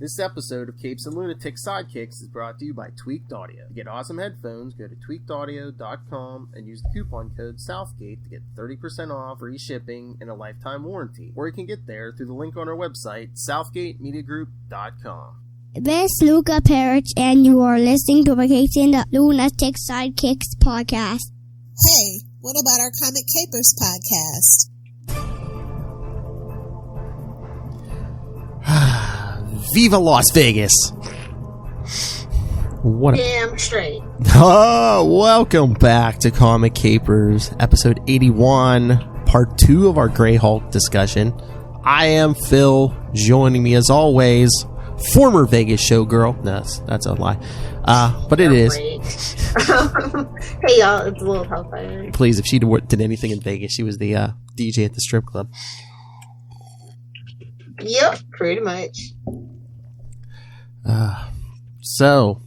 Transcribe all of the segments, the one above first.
This episode of Capes and Lunatic Sidekicks is brought to you by Tweaked Audio. To get awesome headphones, go to tweakedaudio.com and use the coupon code Southgate to get 30% off, free shipping, and a lifetime warranty. Or you can get there through the link on our website, southgatemediagroup.com. This is Luca Perich, and you are listening to the Capes and the Lunatic Sidekicks podcast. Hey, what about our Comic Capers podcast? Viva Las Vegas! What Damn straight. Oh, welcome back to Comic Capers, episode 81, part 2 of our Grey Hulk discussion. I am Phil, joining me as always, former Vegas showgirl. No, that's a lie. But it is. Hey y'all, it's Lilith Hellfire. Please, if she did anything in Vegas, she was the DJ at the strip club. Yep, pretty much. So,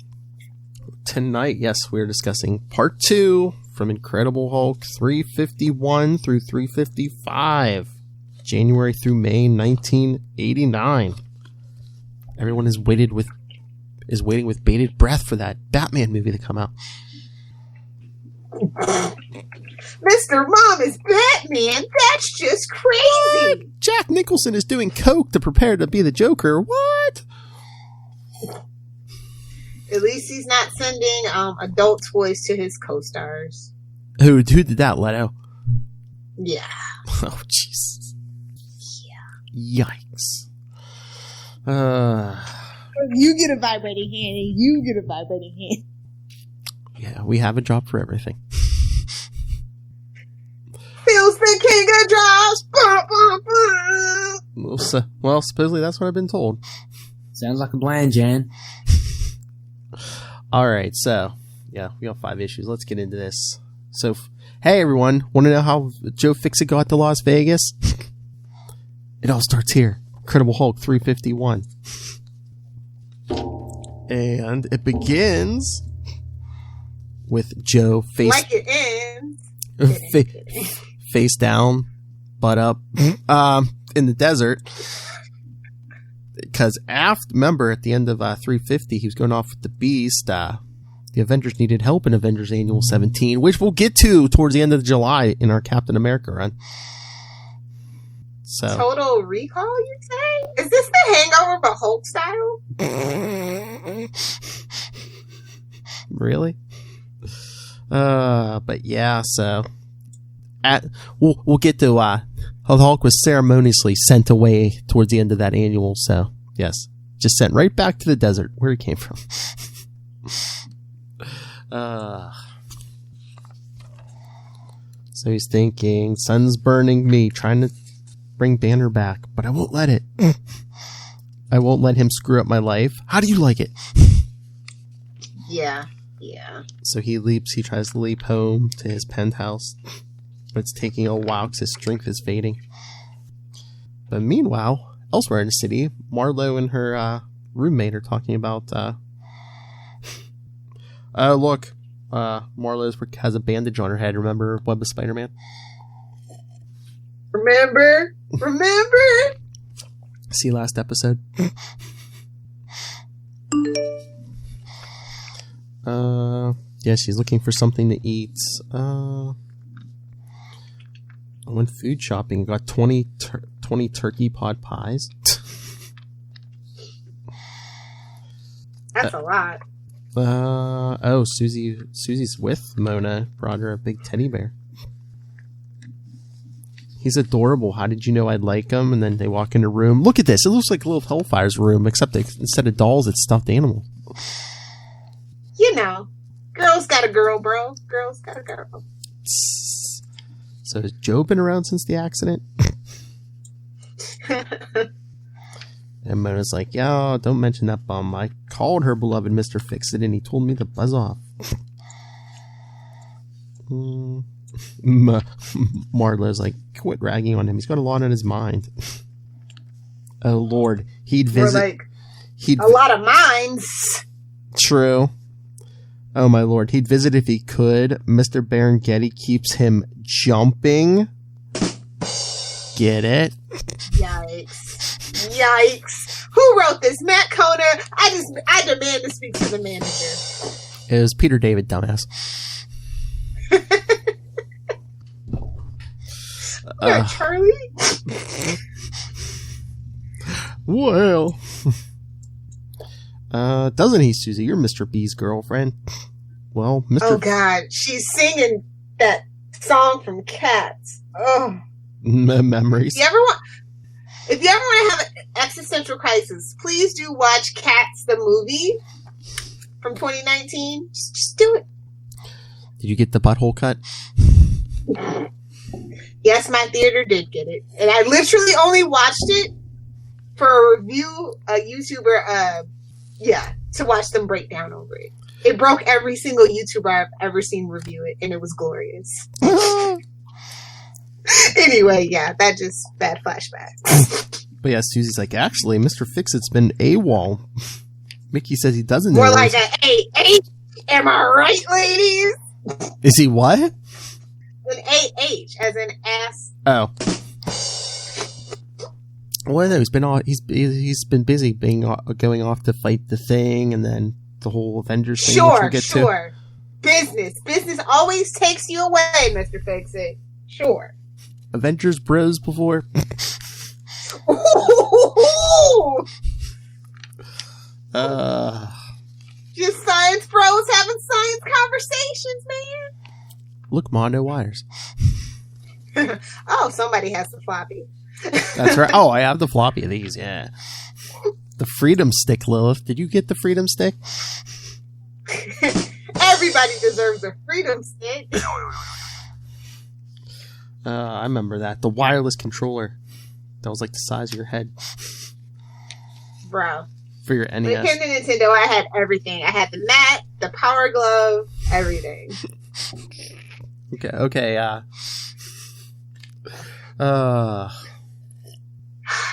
tonight, yes, we're discussing part 2 from Incredible Hulk 351 through 355, January through May 1989. Everyone is waiting with bated breath for that Batman movie to come out. Mr. Mom is Batman? That's just crazy! What? Jack Nicholson is doing coke to prepare to be the Joker. What? At least he's not sending adult toys to his co-stars. Who did that, Leto? Yeah. Oh, Jesus. Yeah. Yikes. You get a vibrating hand, and you get a vibrating hand. Yeah, we have a job for everything. Phil's the king of jobs! Bah, bah, bah. Well, supposedly that's what I've been told. Sounds like a plan, Jan. Alright, so, yeah, we got 5 issues. Let's get into this. So, hey everyone, want to know how Joe Fixit got to Las Vegas? It all starts here. Incredible Hulk 351. And it begins with Joe face down, butt up, in the desert. Because remember, at the end of 350, he was going off with the Beast. The Avengers needed help in Avengers Annual 17, which we'll get to towards the end of July in our Captain America run. So, Total Recall, you'd say? Is this the Hangover but Hulk style? Really? But yeah, so we'll get to how the Hulk was ceremoniously sent away towards the end of that annual. So yes, just sent right back to the desert where he came from. So he's thinking, sun's burning me, trying to bring Banner back, but I won't let it. I won't let him screw up my life. How do you like it? Yeah. So he tries to leap home to his penthouse, but it's taking a while because his strength is fading. But meanwhile, elsewhere in the city, Marlo and her roommate are talking about, look, Marlo has a bandage on her head. Remember Web of Spider-Man? Remember? See last episode? Yeah, she's looking for something to eat. I went food shopping. Got 20 turkey pot pies. That's a lot. Susie's with Mona. Brought her a big teddy bear. He's adorable. How did you know I'd like him? And then they walk in a room. Look at this. It looks like a little Hellfire's room, except instead of dolls, it's stuffed animals. You know, girls got a girl, bro. Girls got a girl. So has Joe been around since the accident? And Mona's like, yeah, don't mention that bum. I called her beloved Mr. Fixit and he told me to buzz off. Marlo's like, quit ragging on him. He's got a lot on his mind. Oh, Lord. He'd visit... a lot of minds. True. Oh, my Lord. He'd visit if he could. Mr. Berengetti keeps him jumping. Get it? Yikes. Who wrote this? Matt Coner? I demand to speak to the manager. It was Peter David, dumbass. Charlie? Well. Doesn't he, Susie? You're Mr. B's girlfriend. Well, Mr. Oh, God. She's singing that song from Cats. Oh. Memories. If you ever want to have an existential crisis, please do watch Cats, the movie from 2019. Just do it. Did you get the butthole cut? Yes, my theater did get it. And I literally only watched it for a review, a YouTuber, to watch them break down over it. It broke every single YouTuber I've ever seen review it, and it was glorious. Anyway, yeah, bad flashback. But yeah, Susie's like, actually, Mr. Fixit's been AWOL. Mickey says he doesn't know. More like a AH. Am I right, ladies? Is he what? An AH, as in ass. Oh. Well, no, he's been busy going off to fight the Thing, and then the whole Avengers thing. Sure. To. Business always takes you away, Mr. Fixit. Sure. Avengers bros before. Just science bros having science conversations, man. Look, Mondo wires. Oh, somebody has the floppy. That's right. Oh, I have the floppy of these, yeah. The Freedom Stick, Lilith. Did you get the Freedom Stick? Everybody deserves a Freedom Stick. I remember that. The wireless controller. That was like the size of your head. Bro. For your NES. When it came to Nintendo, I had everything. I had the mat, the power glove, everything. Okay,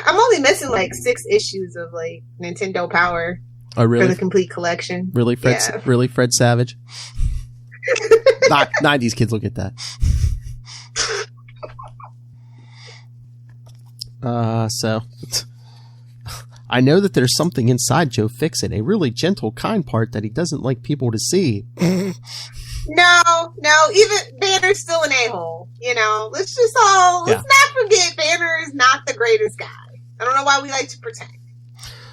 I'm only missing like 6 issues of like Nintendo Power for the complete collection. Really, Fred? Yeah. Really, Fred Savage? 90s kids will get that. So I know that there's something inside Joe Fixit, a really gentle, kind part that he doesn't like people to see. No, even Banner's still an a-hole. You know, let's not forget Banner is not the greatest guy. I don't know why we like to pretend.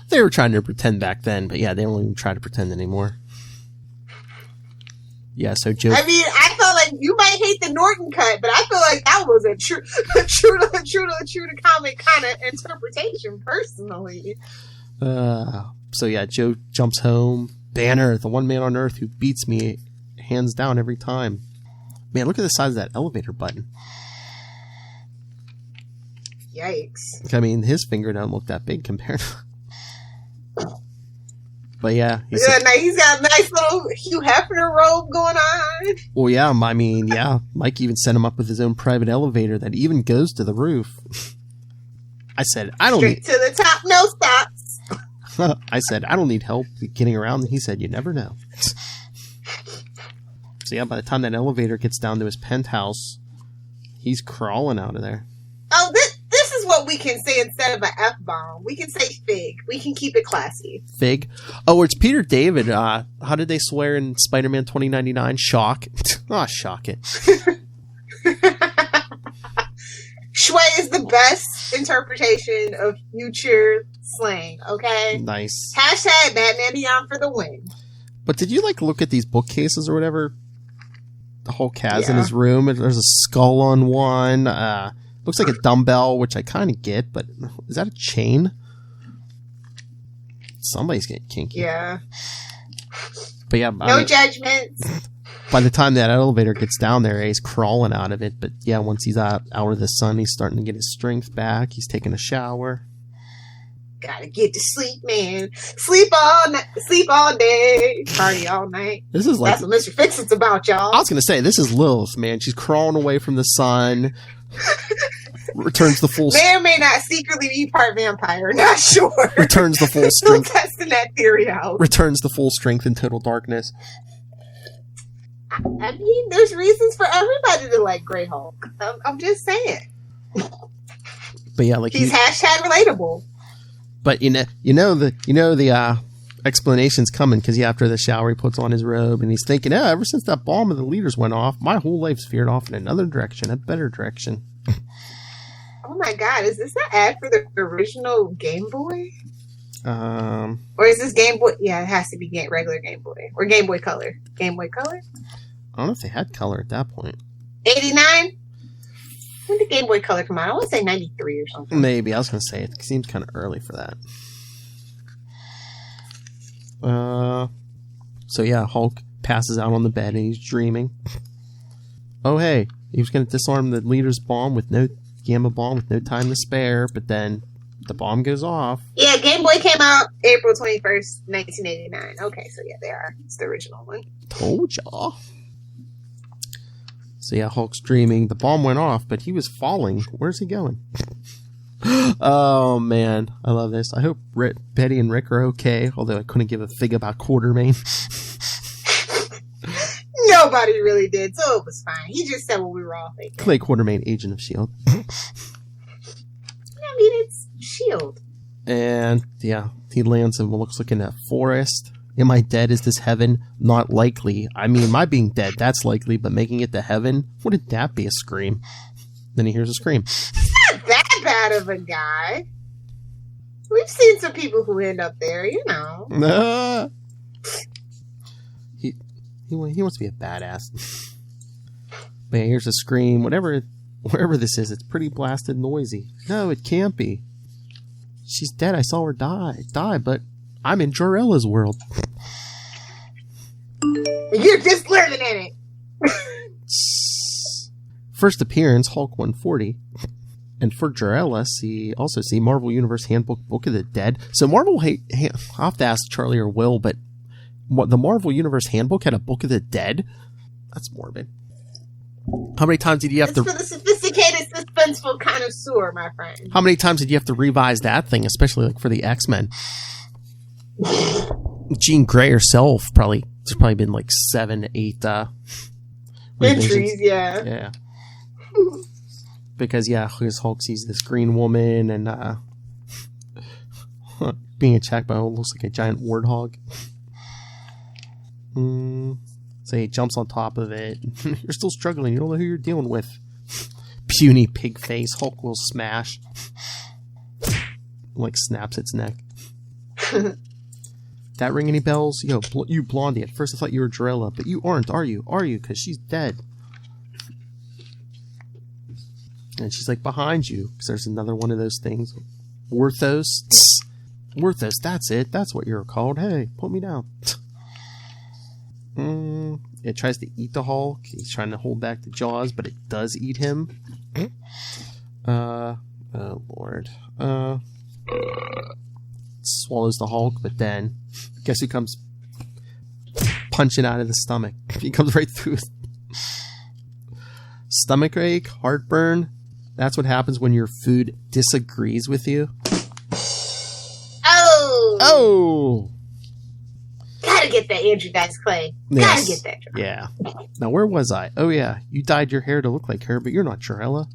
They were trying to pretend back then, but yeah, they don't even try to pretend anymore. Yeah, so Joe. I mean, I felt like you might hate the Norton cut, but I feel like that was a true to comic kind of interpretation, personally. So yeah, Joe jumps home. Banner, the one man on Earth who beats me hands down every time. Man, look at the size of that elevator button. Yikes. I mean, his finger don't look that big compared to... But yeah. He's got a nice little Hugh Hefner robe going on. Well, yeah, I mean, yeah. Mike even sent him up with his own private elevator that even goes to the roof. I said, I don't Straight to the top, no stops. I said, I don't need help getting around. And he said, you never know. So yeah, by the time that elevator gets down to his penthouse, he's crawling out of there. Oh, this is what we can say instead of an F-bomb. We can say fig. We can keep it classy. Fig? Oh, it's Peter David. How did they swear in Spider-Man 2099? Shock. Shock it. Shui is the best interpretation of future slang, okay? Nice. Hashtag Batman Beyond for the win. But did you look at these bookcases or whatever? The whole Kaz in his room. There's a skull on one. Looks like a dumbbell, which I kind of get, but is that a chain? Somebody's getting kinky. Yeah. But yeah. No judgments. By the time that elevator gets down there, he's crawling out of it. But yeah, once he's out of the sun, he's starting to get his strength back. He's taking a shower. Gotta get to sleep, man. Sleep all night, sleep all day, party all night. This is that's what Mr. Fixit's about, y'all. I was gonna say, this is Lilith, man. She's crawling away from the sun. Returns the full. May or may not secretly be part vampire. Not sure. Returns the full strength. Still testing that theory out. Returns the full strength in total darkness. I mean, there's reasons for everybody to like Grey Hulk. I'm just saying. But yeah, he's hashtag relatable. But the explanation's coming because after the shower he puts on his robe and he's thinking, ever since that bomb of the leaders went off, my whole life's veered off in another direction, a better direction. Oh my God, is this an ad for the original Game Boy? Or is this Game Boy? Yeah, it has to be regular Game Boy or Game Boy Color. Game Boy Color? I don't know if they had color at that point. 89? When did Game Boy Color come out? I want to say 93 or something. Maybe. I was going to say it seems kind of early for that. So yeah, Hulk passes out on the bed and he's dreaming. Oh hey, he was going to disarm the leader's bomb with no gamma bomb with no time to spare, but then the bomb goes off. Yeah, Game Boy came out April 21st, 1989. Okay, so yeah, they are. It's the original one. Told ya. So yeah, Hulk's dreaming. The bomb went off, but he was falling. Where's he going? Oh man, I love this. I hope Betty and Rick are okay, although I couldn't give a fig about Quartermain. Nobody really did, so it was fine. He just said what we were all thinking. Clay Quartermain, Agent of S.H.I.E.L.D. I mean, it's S.H.I.E.L.D. And yeah, he lands in what looks like in a forest. Am I dead? Is this heaven? Not likely. I mean, my being dead, that's likely, but making it to heaven? Wouldn't that be a scream? Then he hears a scream. He's not that bad of a guy. We've seen some people who end up there, you know. He wants to be a badass. But yeah, here's a scream. Wherever this is, it's pretty blasted noisy. No, it can't be. She's dead. I saw her die, but I'm in Jorella's world. You're just living in it. First appearance, Hulk 140. And for Jorella, also see Marvel Universe Handbook Book of the Dead. So Marvel, I'll have to ask Charlie or Will, but the Marvel Universe Handbook had a Book of the Dead? That's morbid. How many times did you have it's for the sophisticated, suspenseful connoisseur, my friend. How many times did you have to revise that thing, especially like for the X-Men? Jean Grey herself there's probably been like 7, 8 entries, yeah. Yeah. Because his Hulk sees this green woman and being attacked by what looks like a giant warthog. So he jumps on top of it. You're still struggling. You don't know who you're dealing with. Puny pig face. Hulk will smash. Like snaps its neck. That ring any bells? Yo, you Blondie. At first I thought you were Jorella, but you aren't, are you? Are you? Because she's dead. And she's like behind you. Because there's another one of those things. Worthos. Worthos, that's it. That's what you're called. Hey, put me down. It tries to eat the Hulk. He's trying to hold back the jaws, but it does eat him. Oh lord. Swallows the Hulk, but then guess who comes punching out of the stomach? He comes right through his stomach ache, heartburn. That's what happens when your food disagrees with you. Oh! Gotta get that Andrew Dice Clay. Gotta get that. Yeah. Now, where was I? Oh, yeah. You dyed your hair to look like her, but you're not Jorella.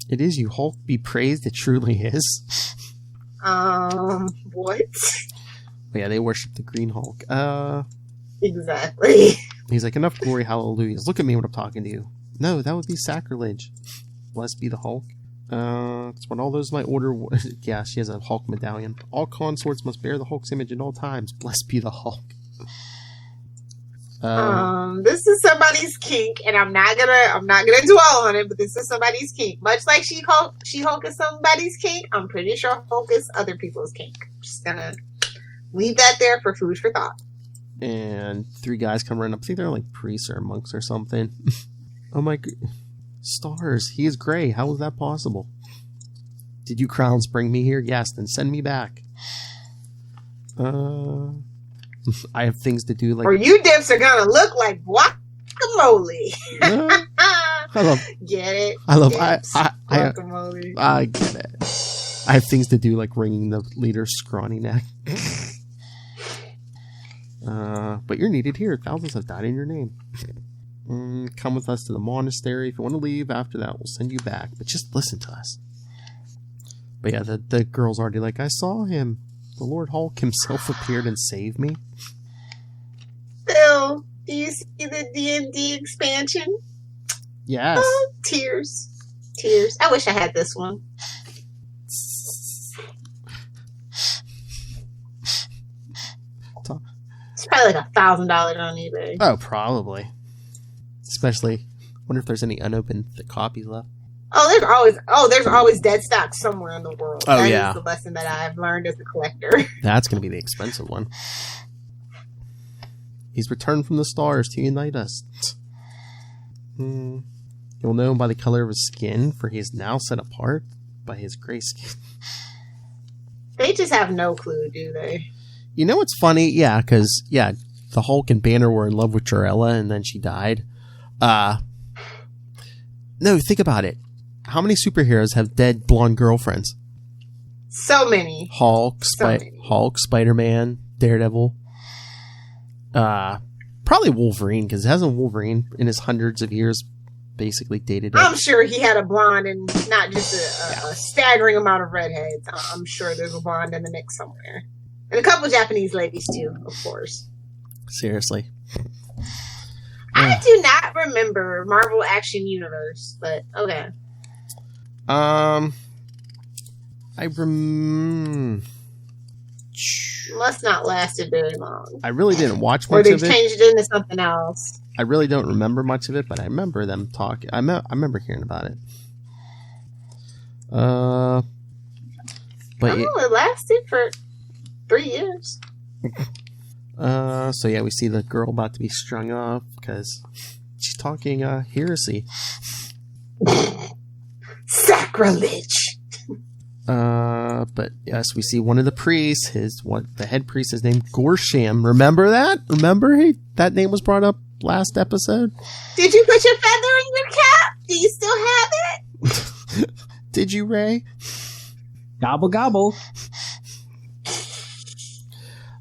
It is you, Hulk. Be praised. It truly is. What? But yeah, they worship the Green Hulk. Exactly. He's like, enough glory, hallelujahs. Look at me when I'm talking to you. No, that would be sacrilege. Blessed be the Hulk. It's what all those might order. Yeah, she has a Hulk medallion. All consorts must bear the Hulk's image at all times. Blessed be the Hulk. This is somebody's kink, and I'm not gonna dwell on it, but this is somebody's kink. Much like She-Hulk is somebody's kink, I'm pretty sure Hulk is other people's kink. Just gonna leave that there for food for thought. And 3 guys come running up. I think they're like priests or monks or something. Oh my god. Stars. He is gray. How is that possible? Did you crowns bring me here? Yes, then send me back. I have things to do like... Or you dips are gonna look like guacamole. I love... Get it? I love... Guacamole. I get it. I have things to do like wringing the leader's scrawny neck. But you're needed here. Thousands have died in your name. Come with us to the monastery. If you want to leave after that, we'll send you back. But just listen to us. But yeah, the girl's already like, I saw him. The Lord Hulk himself appeared and saved me. Phil, do you see the D&D expansion? Yes. Oh, tears. Tears. I wish I had this one. It's probably like $1,000 on eBay. Oh, probably. Especially, I wonder if there's any unopened copies left. There's always dead stock somewhere in the world. Oh, that yeah. is the lesson that I've learned as a collector. That's going to be the expensive one. He's returned from the stars to unite us. You'll know him by the color of his skin, for he is now set apart by his gray skin. They just have no clue, do they? You know what's funny? Yeah, because, the Hulk and Banner were in love with Jarella, and then she died. No, think about it. How many superheroes have dead blonde girlfriends? So many. Hulk, Spider-Man, Daredevil. Probably Wolverine, because hasn't Wolverine, in his hundreds of years, basically dated? I'm sure he had a blonde and not just a staggering amount of redheads. I'm sure there's a blonde in the mix somewhere. And a couple Japanese ladies, too, of course. Seriously. I do not remember Marvel Action Universe, but okay. Must not lasted very long. I really didn't watch or much they of it. changed it into something else. I really don't remember much of it, but I remember them talking. I remember hearing about it. But it lasted for 3 years. So yeah, we see the girl about to be strung up because she's talking heresy. Sacrilege. But yes, we see one of the priests. The head priest is named Gorsham. Remember that? That name was brought up last episode. Did you put your feather in your cap? Do you still have it? Did you, Ray? Gobble gobble.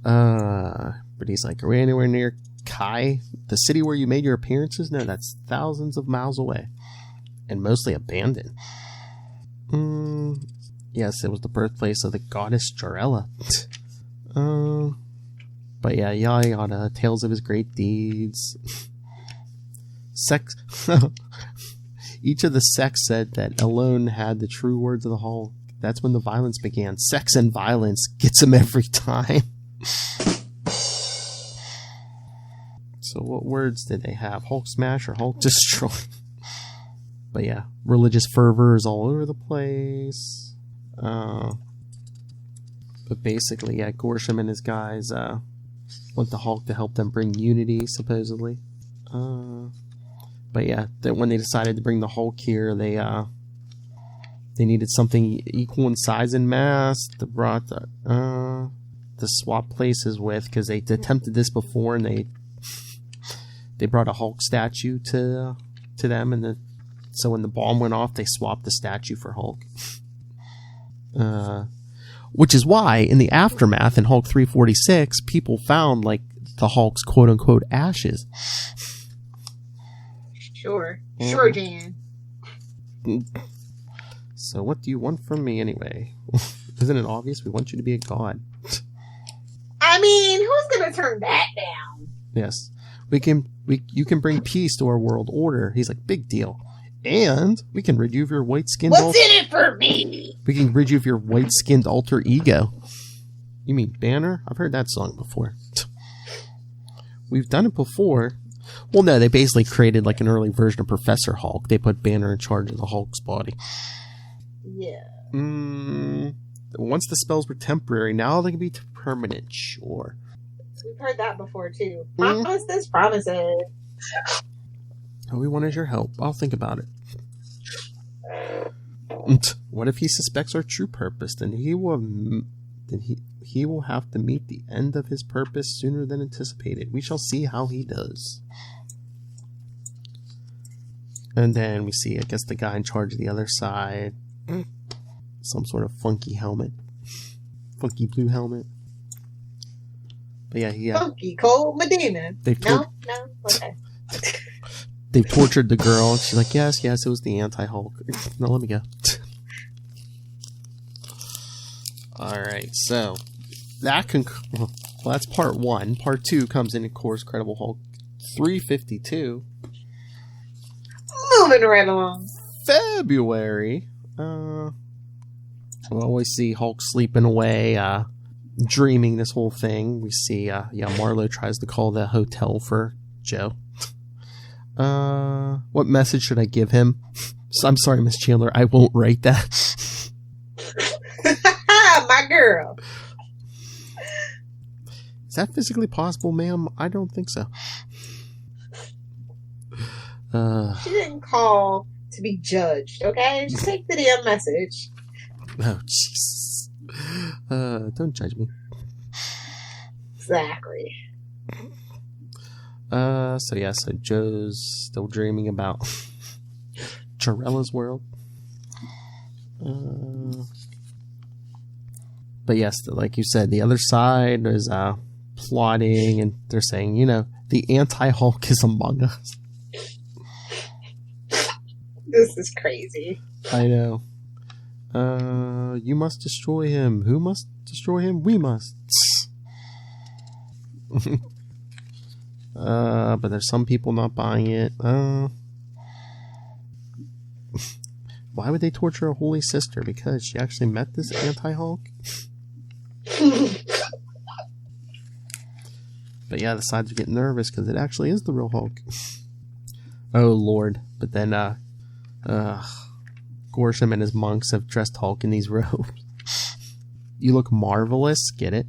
But he's like, are we anywhere near Kai, the city where you made your appearances? No, that's thousands of miles away, and mostly abandoned. Yes, it was the birthplace of the goddess Jarella. But yeah, yada yada, tales of his great deeds. Sex. Each of the sects said that alone had the true words of the Hulk. That's when the violence began. Sex and violence gets him every time. So what words did they have? Hulk smash or Hulk destroy? But yeah, religious fervor is all over the place. But basically, yeah, Gorsham and his guys want the Hulk to help them bring unity, supposedly. But yeah, when they decided to bring the Hulk here, they needed something equal in size and mass. They brought to swap places with, because they attempted this before, and they brought a Hulk statue to them, and so when the bomb went off, they swapped the statue for Hulk. Which is why in the aftermath in Hulk 346, people found like the Hulk's quote unquote ashes. Sure, Jan. So what do you want from me anyway? Isn't it obvious? We want you to be a god. I mean, who's gonna turn that down? Yes, you can bring peace to our world order. He's like, big deal. And we can rid you of your white-skinned... What's in it for me? We can rid you of your white-skinned alter ego. You mean Banner? I've heard that song before. We've done it before. Well, no, they basically created like an early version of Professor Hulk. They put Banner in charge of the Hulk's body. Yeah. Once the spells were temporary, now they can be permanent, sure. We've heard that before, too. Promise this, promise it. All we want is your help. I'll think about it. What if he suspects our true purpose? Then he will have to meet the end of his purpose sooner than anticipated. We shall see how he does. And then we see, I guess, the guy in charge of the other side. Some sort of funky helmet. Funky blue helmet. But yeah, Funky Cold Medina. No, okay. They've tortured the girl. She's like, yes, it was the anti-Hulk. No, let me go. Alright, so well, that's part 1. Part 2 comes in, of course, Incredible Hulk 352. Moving right along. February. We always see Hulk sleeping away, dreaming this whole thing. We see, Marlo tries to call the hotel for Joe. What message should I give him? I'm sorry, Miss Chandler, I won't write that. My girl. Is that physically possible, ma'am? I don't think so. She didn't call to be judged, okay? Just take the damn message. Oh, Jesus. Don't judge me. Exactly. So Joe's still dreaming about Jarella's world. But yes, like you said, the other side is plotting, and they're saying, the anti-Hulk is among us. This is crazy. I know. You must destroy him. Who must destroy him? We must. But there's some people not buying it. Why would they torture a holy sister? Because she actually met this anti-Hulk? But yeah, the sides are getting nervous because it actually is the real Hulk. Oh, Lord. But then, Gorsham and his monks have dressed Hulk in these robes. You look marvelous. Get it?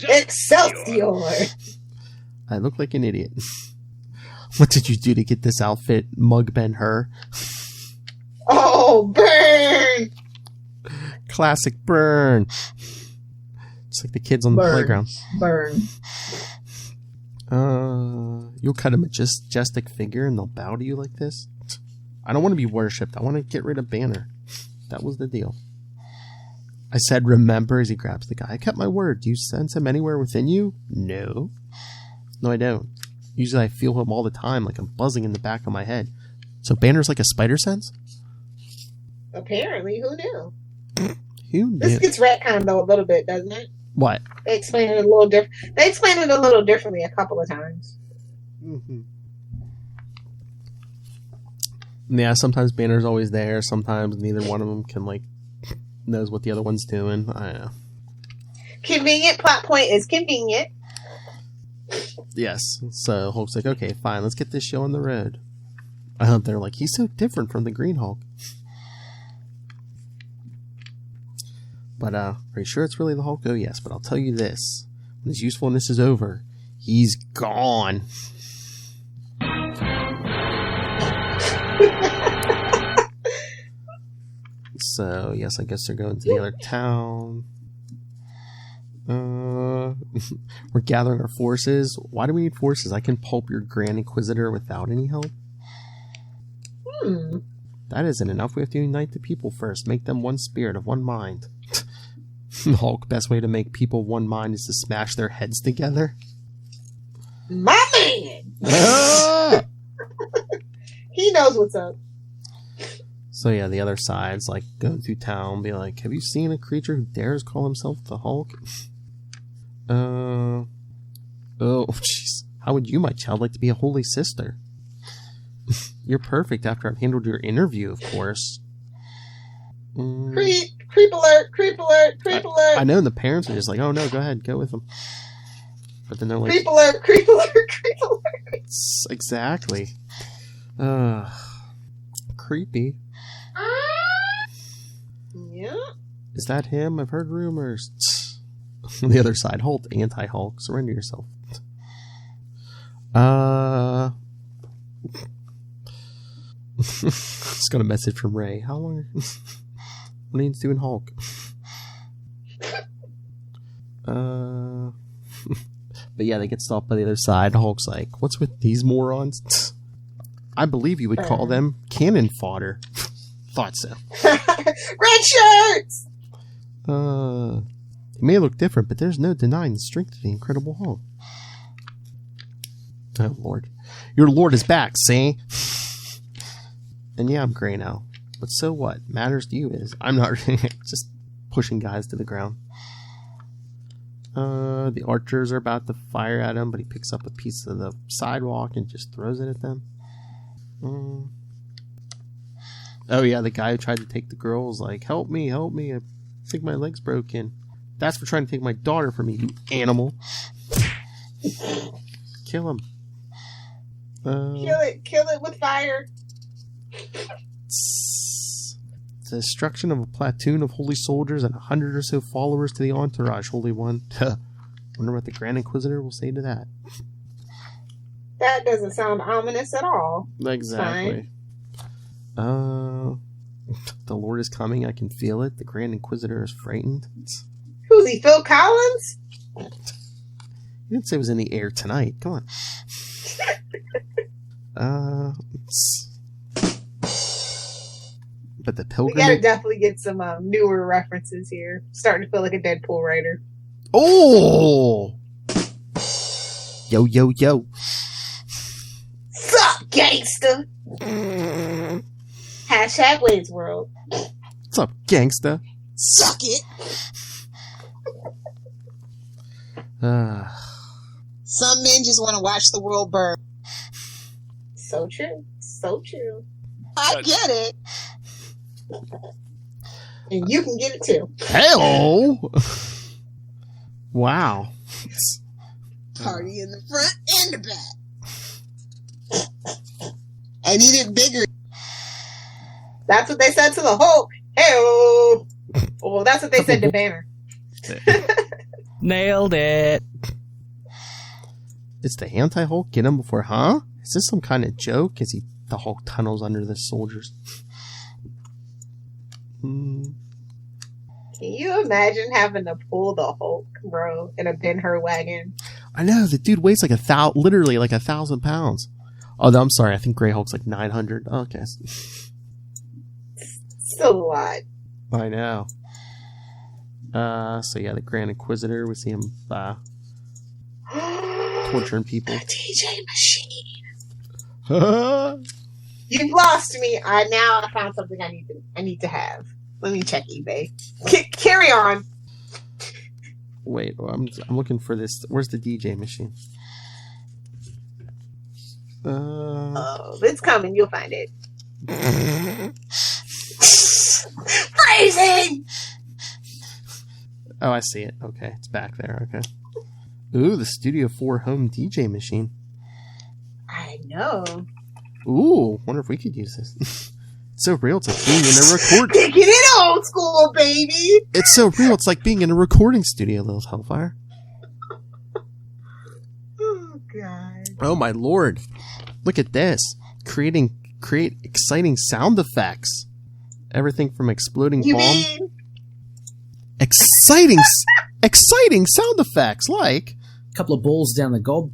Excelsior! I look like an idiot. What did you do to get this outfit? Mug Ben Hur? Oh, burn! Classic burn. Just like the kids on the playground. Burn. You'll cut a majestic figure and they'll bow to you like this? I don't want to be worshipped. I want to get rid of Banner. That was the deal. I said, remember, as he grabs the guy. I kept my word. Do you sense him anywhere within you? No. No, I don't. Usually I feel him all the time, like I'm buzzing in the back of my head. So Banner's like a spider sense? Apparently, who knew? Who knew? This gets retconned though a little bit, doesn't it? What? They explain it a little different. They explain it a little differently a couple of times. Mm-hmm. Yeah, sometimes Banner's always there. Sometimes neither one of them knows what the other one's doing. I don't know. Convenient plot point is convenient. Yes. So Hulk's like, okay, fine, let's get this show on the road. They're like, he's so different from the Green Hulk. But, are you sure it's really the Hulk? Oh, yes, but I'll tell you this. When his usefulness is over, he's gone. So, yes, I guess they're going to the other town. We're gathering our forces. Why do we need forces? I can pulp your Grand Inquisitor without any help? That isn't enough. We have to unite the people first. Make them one spirit of one mind. Hulk, best way to make people of one mind is to smash their heads together. My man! He knows what's up. So yeah, the other side's like going through town, be like, have you seen a creature who dares call himself the Hulk? Oh, jeez. How would you, my child, like to be a holy sister? You're perfect after I've handled your interview, of course. Creep alert, creep alert, creep alert. I know, and the parents are just like, oh no, go ahead, go with them. But then they're like, creep alert, creep alert, creep alert. Exactly. Creepy. Yeah. Is that him? I've heard rumors. On the other side, Hulk, anti-Hulk, surrender yourself. Just got a message from Ray. How long? What are you doing, Hulk? But yeah, they get stopped by the other side. Hulk's like, what's with these morons? I believe you would call them cannon fodder. Thought so. Red shirts! It may look different, but there's no denying the strength of the Incredible Hulk. Oh, Lord. Your Lord is back, see? And yeah, I'm gray now. But so what? Matters to you is I'm not just pushing guys to the ground. The archers are about to fire at him, but he picks up a piece of the sidewalk and just throws it at them. Oh yeah, the guy who tried to take the girl is like, help me, I think my leg's broken. That's for trying to take my daughter from me, you animal. Kill him. Kill it with fire. The destruction of a platoon of holy soldiers and 100 or so followers to the entourage, Holy One. Wonder what the Grand Inquisitor will say to that. That doesn't sound ominous at all. Exactly. The Lord is coming, I can feel it. The Grand Inquisitor is frightened. Who's he, Phil Collins? He didn't say it was in the air tonight. Come on. But the We pilgrim... gotta definitely get some newer references here. Starting to feel like a Deadpool writer. Oh! Yo, yo, yo. Sup, gangsta? Hashtag Wade's World. What's up, gangsta? Suck it. Some men just want to watch the world burn. So true. So true. I get it. And you can get it too. Hello! Wow. Party in the front and the back. I need it bigger. That's what they said to the Hulk. Hey-oh. Well, that's what they said to Banner. Nailed it. It's the anti-Hulk. Get him before, huh? Is this some kind of joke? The Hulk tunnels under the soldiers? Can you imagine having to pull the Hulk, bro, in a Ben-Hur wagon? I know, the dude weighs like literally like 1,000 pounds. Oh, no, I'm sorry. I think Grey Hulk's like 900. Okay. Still a lot. I know. So yeah, the Grand Inquisitor, we see him torturing people. The DJ machine. You've lost me. I found something I need to have. Let me check eBay. Carry on. Wait, I'm looking for this. Where's the DJ machine? It's coming. You'll find it. Phrasing. Oh, I see it. Okay, it's back there. Okay. Ooh, the Studio 4 home DJ machine. I know. Ooh, wonder if we could use this. It's so real. It's like being in a record. Kicking it old school, baby. It's so real. It's like being in a recording studio, Lilith Hellfire. Oh God. Oh my lord! Look at this. Create exciting sound effects. Everything from exploding You bomb. mean Exciting sound effects, like A couple of balls down the gob.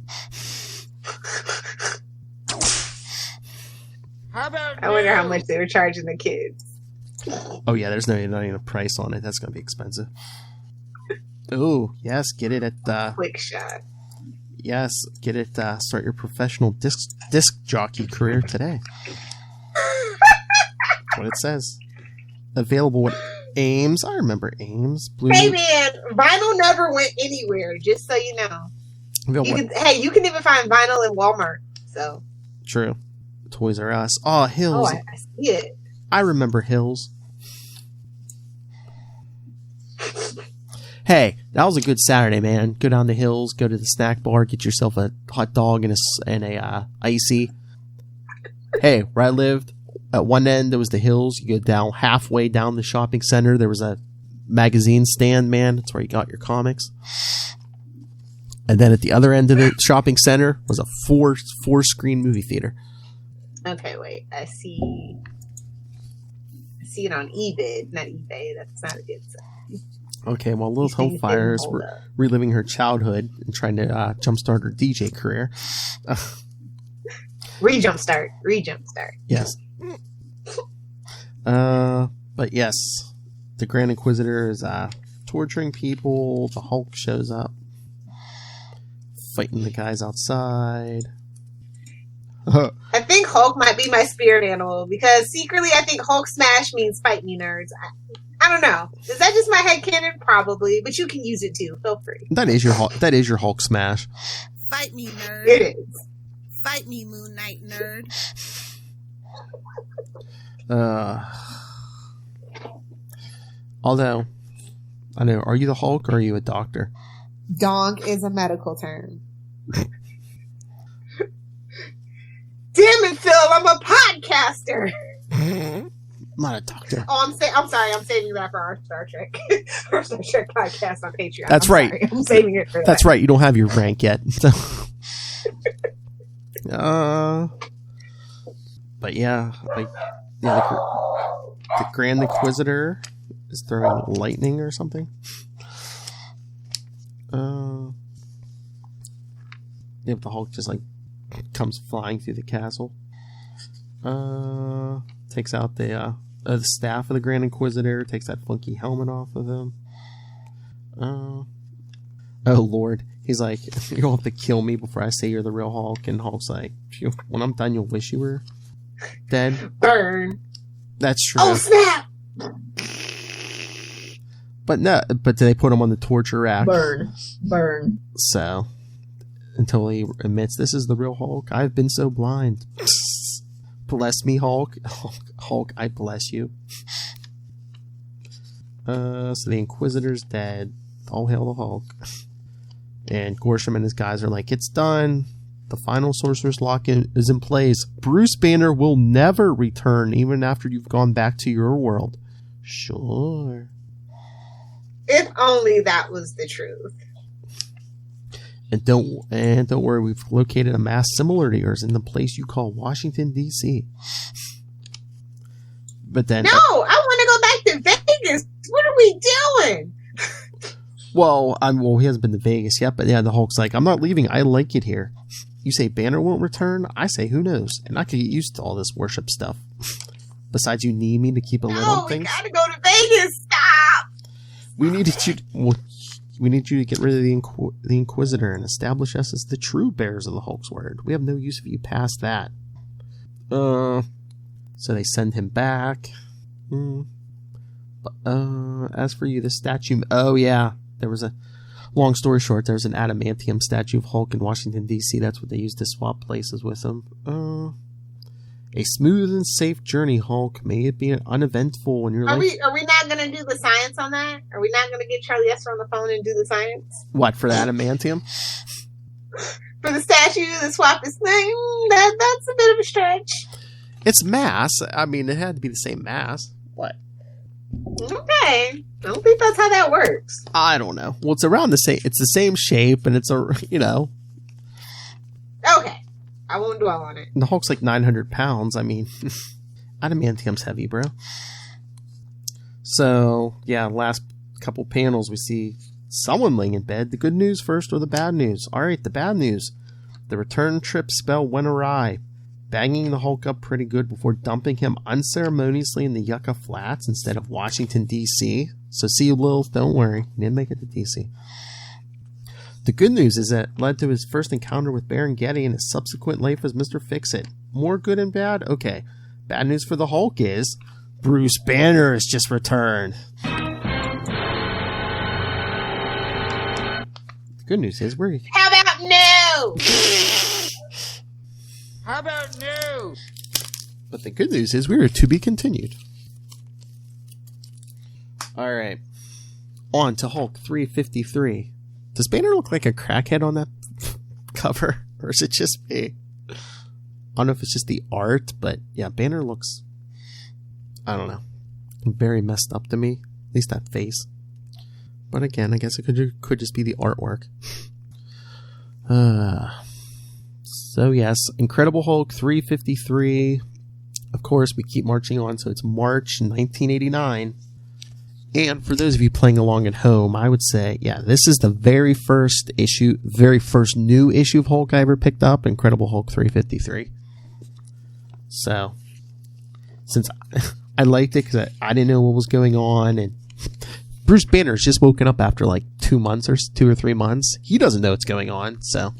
I wonder how much they were charging the kids. oh yeah, there's not even a price on it. That's gonna be expensive. Oh yes, get it at Quick shot. yes, get it. Start your professional disc jockey career today. That's what it says. Available at Ames. I remember Ames. Blue. Hey man, vinyl never went anywhere. Just so you know. You can even find vinyl in Walmart. So True. Toys R Us. Oh, Hills. I see it. I remember Hills. Hey, that was a good Saturday, man. Go down to Hills, go to the snack bar, get yourself a hot dog and a icy. Hey, where I lived, at one end there was the Hills. You go down halfway down the shopping center, there was a magazine stand, man. That's where you got your comics. And then at the other end of the shopping center was a four screen movie theater. Okay, wait. I see it on eBay, not eBay. That's not a good sign. Okay, well, Lilith Hellfire is reliving her childhood and trying to jumpstart her DJ career. Re-jumpstart. Yes. But yes, the Grand Inquisitor is torturing people. The Hulk shows up, fighting the guys outside. I think Hulk might be my spirit animal because secretly I think Hulk smash means fight me, nerds. I don't know. Is that just my headcanon? Probably, but you can use it too. Feel free. That is your Hulk smash. Fight me, nerd. It is. Fight me, Moon Knight nerd. Although, I know, are you the Hulk or are you a doctor? Donk is a medical term. Damn it, Phil! I'm a podcaster. I'm not a doctor. Oh, I'm sorry. I'm saving that for our Star Trek, our Star Trek podcast on Patreon. That's right. Sorry. I'm saving it for that. That's right. You don't have your rank yet. So. But yeah, like the Grand Inquisitor is throwing lightning or something. Yeah, the Hulk just like comes flying through the castle. Takes out the staff of the Grand Inquisitor. Takes that funky helmet off of him. Oh Lord, he's like, you'll have to kill me before I say you're the real Hulk. And Hulk's like, when I'm done, you'll wish you were dead. Burn. That's true. Oh snap! But no, but they put him on the torture rack. Burn. So until he admits this is the real Hulk, I've been so blind. Bless me, Hulk. Hulk, I bless you. So the Inquisitor's dead. All hail the Hulk. And Gorsham and his guys are like, it's done. The final Sorcerer's Lock is in place. Bruce Banner will never return, even after you've gone back to your world. Sure. If only that was the truth. And don't worry, we've located a mass similar to yours in the place you call Washington, D.C. But then... No! I want to go back to Vegas! What are we doing? Well, he hasn't been to Vegas yet, but yeah, the Hulk's like, I'm not leaving. I like it here. You say Banner won't return? I say, who knows? And I could get used to all this worship stuff. Besides, you need me to keep a lid on things? No, we gotta go to Vegas! Stop! We need you to get rid of the Inquisitor and establish us as the true bearers of the Hulk's word. We have no use for you past that. So they send him back. As for you, the statue... Oh, yeah. There was a... Long story short, there's an adamantium statue of Hulk in Washington, D.C. That's what they used to swap places with him. A smooth and safe journey, Hulk. May it be uneventful in your life. Are we not going to do the science on that? Are we not going to get Charlie Esther on the phone and do the science? What, for the adamantium? For the statue, the swap this thing? That's a bit of a stretch. It's mass. I mean, it had to be the same mass. What? Okay. I don't think that's how that works. I don't know. Well, it's around the same. It's the same shape, and it's Okay. I won't dwell on it. And the Hulk's like 900 pounds. I mean, adamantium's heavy, bro. So, yeah, last couple panels, we see someone laying in bed. The good news first or the bad news? All right, the bad news. The return trip spell went awry, banging the Hulk up pretty good before dumping him unceremoniously in the Yucca Flats instead of Washington, D.C. So see you, Lilith. Don't worry. He didn't make it to D.C. The good news is that it led to his first encounter with Baron Getty and his subsequent life as Mr. Fixit. More good and bad? Okay. Bad news for the Hulk is Bruce Banner has just returned. The good news is How about no? How about news? But the good news is we're to be continued. Alright. On to Hulk 353. Does Banner look like a crackhead on that cover? Or is it just me? I don't know if it's just the art, but yeah, Banner looks... I don't know. Very messed up to me. At least that face. But again, I guess it could just be the artwork. So yes, Incredible Hulk 353. Of course, we keep marching on, so it's March 1989. And for those of you playing along at home, I would say, yeah, this is the very first new issue of Hulk I ever picked up, Incredible Hulk 353. So, since I liked it because I didn't know what was going on, and Bruce Banner's just woken up after like 2 or 3 months. He doesn't know what's going on, so...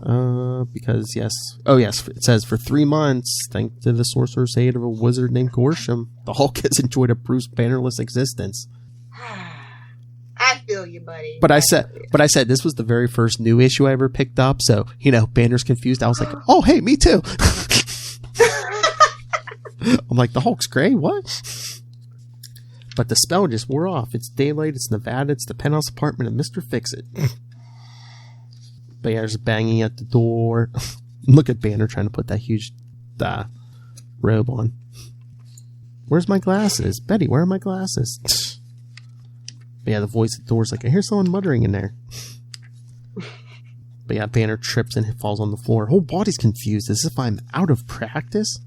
Because, yes. Oh, yes, it says, for 3 months, thanks to the sorcerer's aid of a wizard named Gorsham, the Hulk has enjoyed a Bruce Bannerless existence. I feel you, buddy. But I said this was the very first new issue I ever picked up, so, Banner's confused. I was like, oh, hey, me too. I'm like, the Hulk's gray? What? But the spell just wore off. It's daylight, it's Nevada, it's the penthouse apartment of Mr. Fixit. But yeah, there's banging at the door. Look at Banner trying to put that huge robe on. Where's my glasses? Betty, where are my glasses? But yeah, the voice at the door's like, I hear someone muttering in there. But yeah, Banner trips and falls on the floor. Whole body's confused, as if I'm out of practice.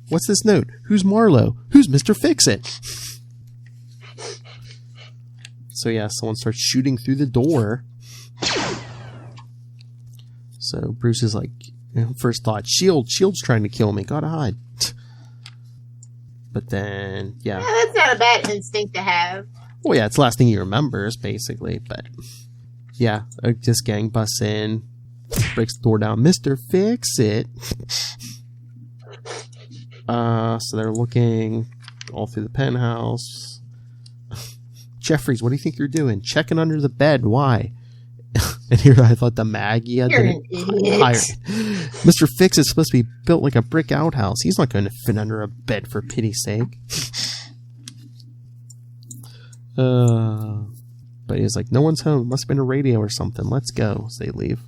What's this note? Who's Marlowe? Who's Mr. Fixit? So yeah, someone starts shooting through the door. So Bruce is like, first thought, Shield's trying to kill me. Gotta hide. But then, yeah. That's not a bad instinct to have. Well, yeah, it's the last thing he remembers, basically. But yeah, this gang busts in, breaks the door down. Mr. Fixit. So they're looking all through the penthouse. Jeffries, what do you think you're doing? Checking under the bed. Why? And here I thought the Maggie had been hired. Mr. Fix is supposed to be built like a brick outhouse. He's not going to fit under a bed, for pity's sake. But he's like, no one's home. Must have been a radio or something. Let's go. So they leave.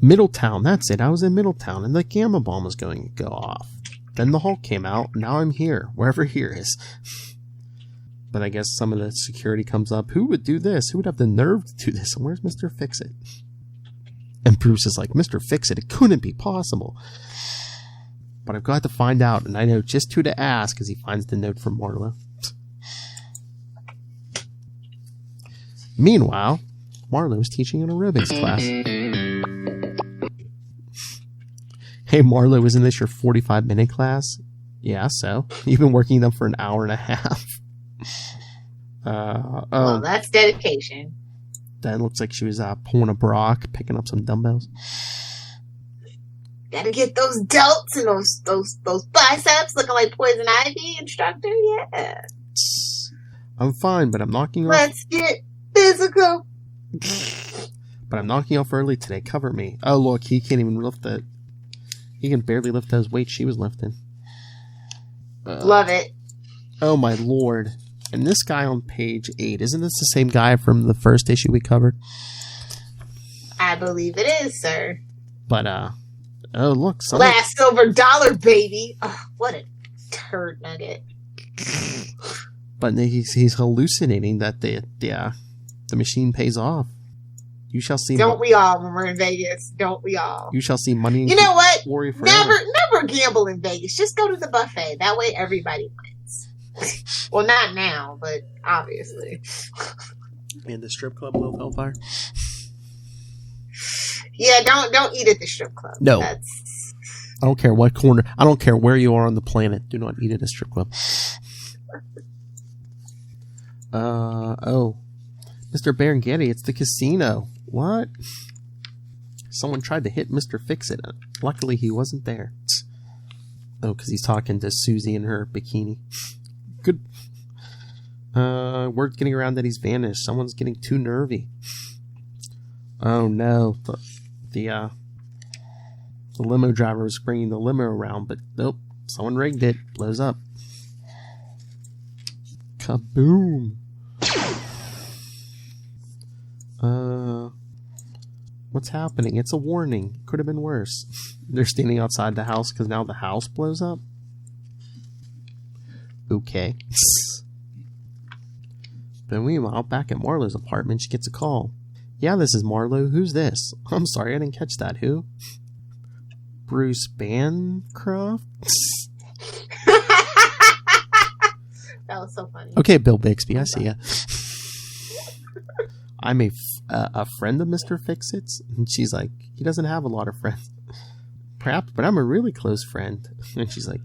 Middletown, that's it. I was in Middletown, and the gamma bomb was going to go off. Then the Hulk came out. Now I'm here, wherever here is. But I guess some of the security comes up. Who would do this? Who would have the nerve to do this? And where's Mr. Fixit? And Bruce is like, Mr. Fixit, it couldn't be possible. But I've got to find out, and I know just who to ask as he finds the note from Marlowe. Meanwhile, Marlowe's teaching an aerobics class. Hey, Marlowe, isn't this your 45-minute class? Yeah, so. You've been working them for an hour and a half. Well, that's dedication. That looks like she was pulling a Brock, picking up some dumbbells. Gotta get those delts and those biceps looking like Poison Ivy, instructor. Yeah. I'm fine, but I'm knocking off. Let's get physical. But I'm knocking off early today. Cover me. Oh, look, he can't even lift that. He can barely lift those weights she was lifting. Love it. Oh, my lord. And this guy on page 8, isn't this the same guy from the first issue we covered? I believe it is, sir. But, oh, look. Last silver dollar, baby. Oh, what a turd nugget. But he's hallucinating that the machine pays off. You shall see. Don't we all when we're in Vegas? Don't we all? You shall see money. You know what? Glory forever. Never gamble in Vegas. Just go to the buffet. That way everybody wins. Well, not now, but obviously. And the strip club will hellfire. Yeah, don't eat at the strip club. No. I don't care what corner. I don't care where you are on the planet. Do not eat at a strip club. Oh. Mr. Berengetti, it's the casino. What? Someone tried to hit Mr. Fixit. Luckily, he wasn't there. Oh, because he's talking to Susie in her bikini. Good. Word's getting around that he's vanished. Someone's getting too nervy. Oh, no. The limo driver was bringing the limo around, but nope. Someone rigged it. Blows up. Kaboom. What's happening? It's a warning. Could have been worse. They're standing outside the house because now the house blows up. Okay. But meanwhile, back at Marlowe's apartment, she gets a call. Yeah, this is Marlowe. Who's this? I'm sorry, I didn't catch that. Who? Bruce Bancroft? That was so funny. Okay, Bill Bixby, I see ya. I'm a friend of Mr. Fixit's. And she's like, he doesn't have a lot of friends. Perhaps, but I'm a really close friend. And he's like,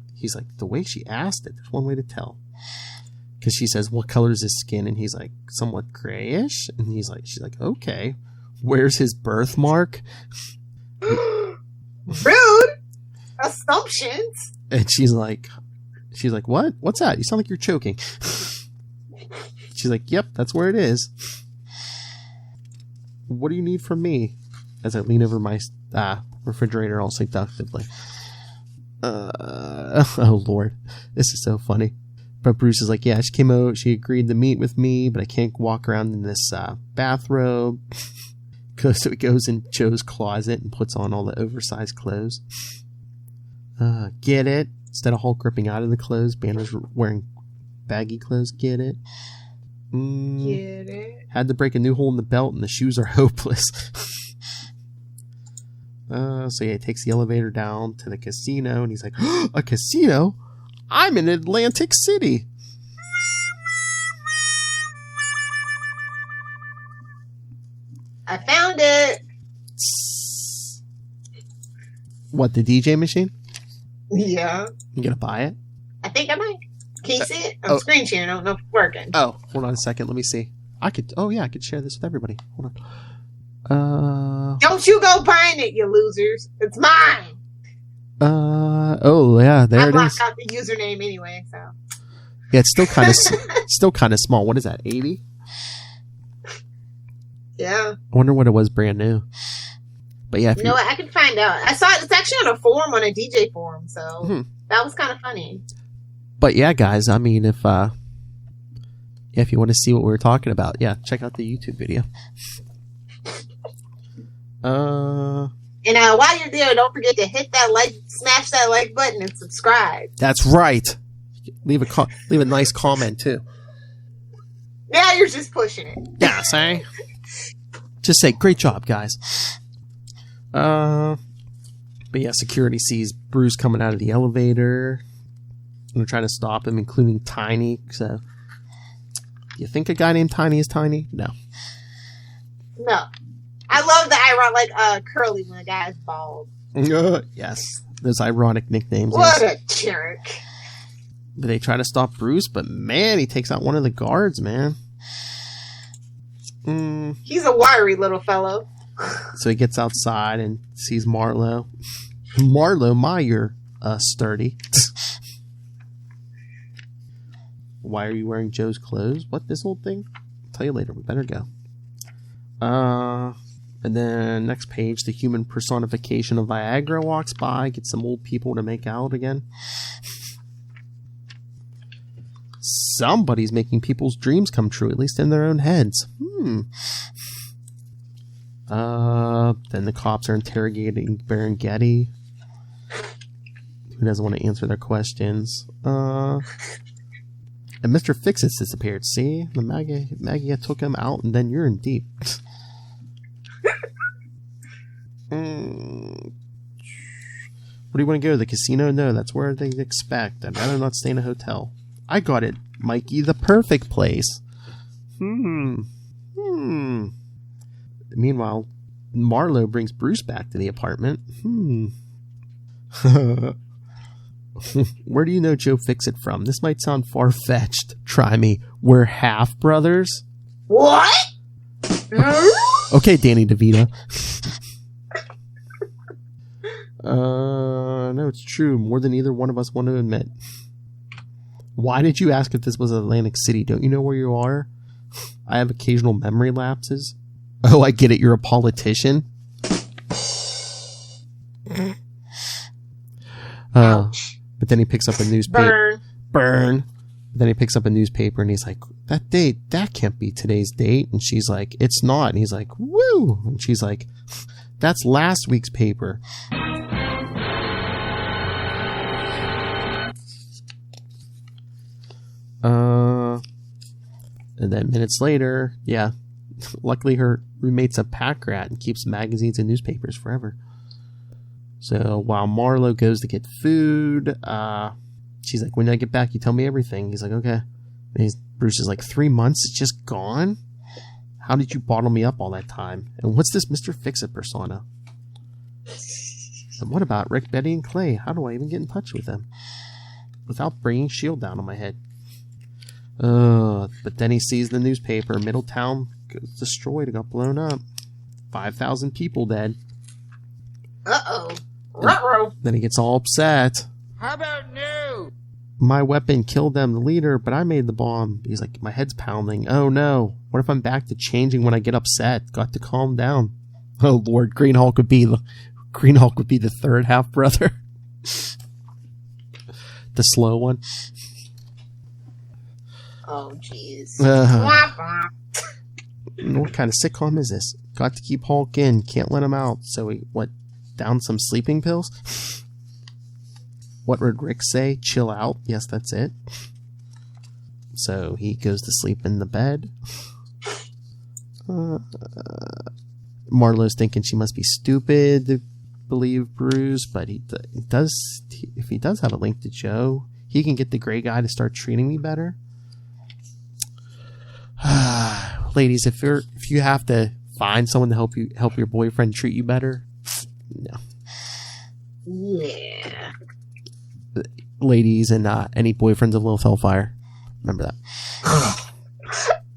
the way she asked it, there's one way to tell. Because she says, what color is his skin? And he's like, somewhat grayish. And she's like, okay. Where's his birthmark? Rude assumptions. And she's like, what? What's that? You sound like you're choking. She's like, yep, that's where it is. What do you need from me? As I lean over my refrigerator all seductively. Oh Lord, this is so funny. But Bruce is like, yeah, she came out, she agreed to meet with me, but I can't walk around in this bathrobe. So he goes in Joe's closet and puts on all the oversized clothes. Get it? Instead of Hulk ripping out of the clothes, Banner's wearing baggy clothes. Get it? Get it? Had to break a new hole in the belt and the shoes are hopeless. So yeah, he takes the elevator down to the casino and he's like, a casino? I'm in Atlantic City. I found it. What, the DJ machine? Yeah. You gonna buy it? I think I might. Can you see it? I'm screen sharing. I don't know if it's working. Oh, hold on a second. Let me see. I could share this with everybody. Hold on. Don't you go buying it, you losers. It's mine. Oh yeah, there I it blocked is. out the username anyway, so. Yeah, it's still kind of small. What is that? 80? Yeah. I wonder what it was brand new. But yeah, if You know what? I can find out. I saw it. It's actually on a forum, on a DJ forum, so that was kind of funny. But yeah, guys, I mean, if you want to see what we were talking about, yeah, check out the YouTube video. And while you're there, don't forget to hit that like, smash that like button, and subscribe. That's right. Leave a nice comment too. Now you're just pushing it. Yeah, say. Just say, great job, guys. But yeah, security sees Bruce coming out of the elevator. And they're trying to stop him, including Tiny. So, you think a guy named Tiny is tiny? No. No. I love the ironic, curly when a guy's bald. Yes. Those ironic nicknames. What yes. a jerk. But they try to stop Bruce, but man, he takes out one of the guards, man. He's a wiry little fellow. So he gets outside and sees Marlo. Marlo, you're sturdy. Why are you wearing Joe's clothes? What, this old thing? I'll tell you later. We better go. And then next page, the human personification of Viagra walks by, gets some old people to make out again. Somebody's making people's dreams come true, at least in their own heads. Then the cops are interrogating Berengetti, who doesn't want to answer their questions. And Mr. Fixit's disappeared. See? The Maggie took him out, and then you're in deep. Where do you want to go? The casino? No, that's where they expect. I'd rather not stay in a hotel. I got it, Mikey. The perfect place. Meanwhile, Marlo brings Bruce back to the apartment. Where do you know Joe Fixit from? This might sound far-fetched. Try me. We're half-brothers? What? Okay, Danny DeVito. No, it's true. More than either one of us want to admit. Why did you ask if this was Atlantic City? Don't you know where you are? I have occasional memory lapses. Oh, I get it. You're a politician. But then he picks up a newspaper. Burn. Then he picks up a newspaper and he's like, that date, that can't be today's date. And she's like, it's not. And he's like, woo. And she's like, that's last week's paper. And then minutes later, yeah, luckily her roommate's a pack rat and keeps magazines and newspapers forever. So while Marlo goes to get food, she's like, when I get back, you tell me everything. He's like, okay. And Bruce is like, 3 months? It's just gone? How did you bottle me up all that time? And what's this Mr. Fixit persona? And what about Rick, Betty, and Clay? How do I even get in touch with them? Without bringing S.H.I.E.L.D. down on my head. But then he sees the newspaper. Middletown goes destroyed. It got blown up. 5,000 people dead. Uh-oh. Ruh-roh. Then he gets all upset. How about new? My weapon killed them, the leader, but I made the bomb. He's like, my head's pounding. Oh no. What if I'm back to changing when I get upset? Got to calm down. Oh Lord, Green Hulk would be the third half brother. The slow one. Oh, jeez. What kind of sitcom is this? Got to keep Hulk in. Can't let him out. So he, down some sleeping pills? What would Rick say? Chill out. Yes, that's it. So he goes to sleep in the bed. Marlowe's thinking she must be stupid to believe Bruce, but if he does have a link to Joe, he can get the gray guy to start treating me better. Ladies, if you have to find someone to help your boyfriend treat you better, no. Yeah. Ladies and any boyfriends of Lilith Hellfire, remember that.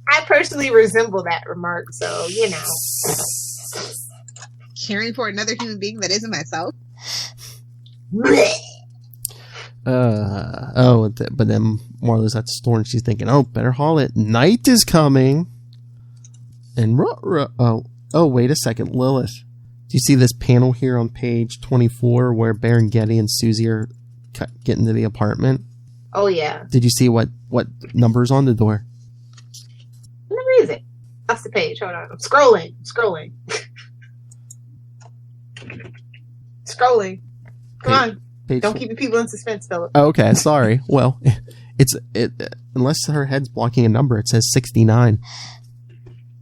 I personally resemble that remark, so you know. Caring for another human being that isn't myself. But then Marlowe's at the store and she's thinking, oh, better haul it. Night is coming. And wait a second, Lilith. Do you see this panel here on page 24 where Baron Getty and Susie are getting to the apartment? Oh yeah. Did you see what number's on the door? What number is it? That's the page. Hold on. I'm scrolling. Scrolling. Come on. Don't keep the people in suspense, Philip. Oh, okay, sorry. Well, unless her head's blocking a number, it says 69.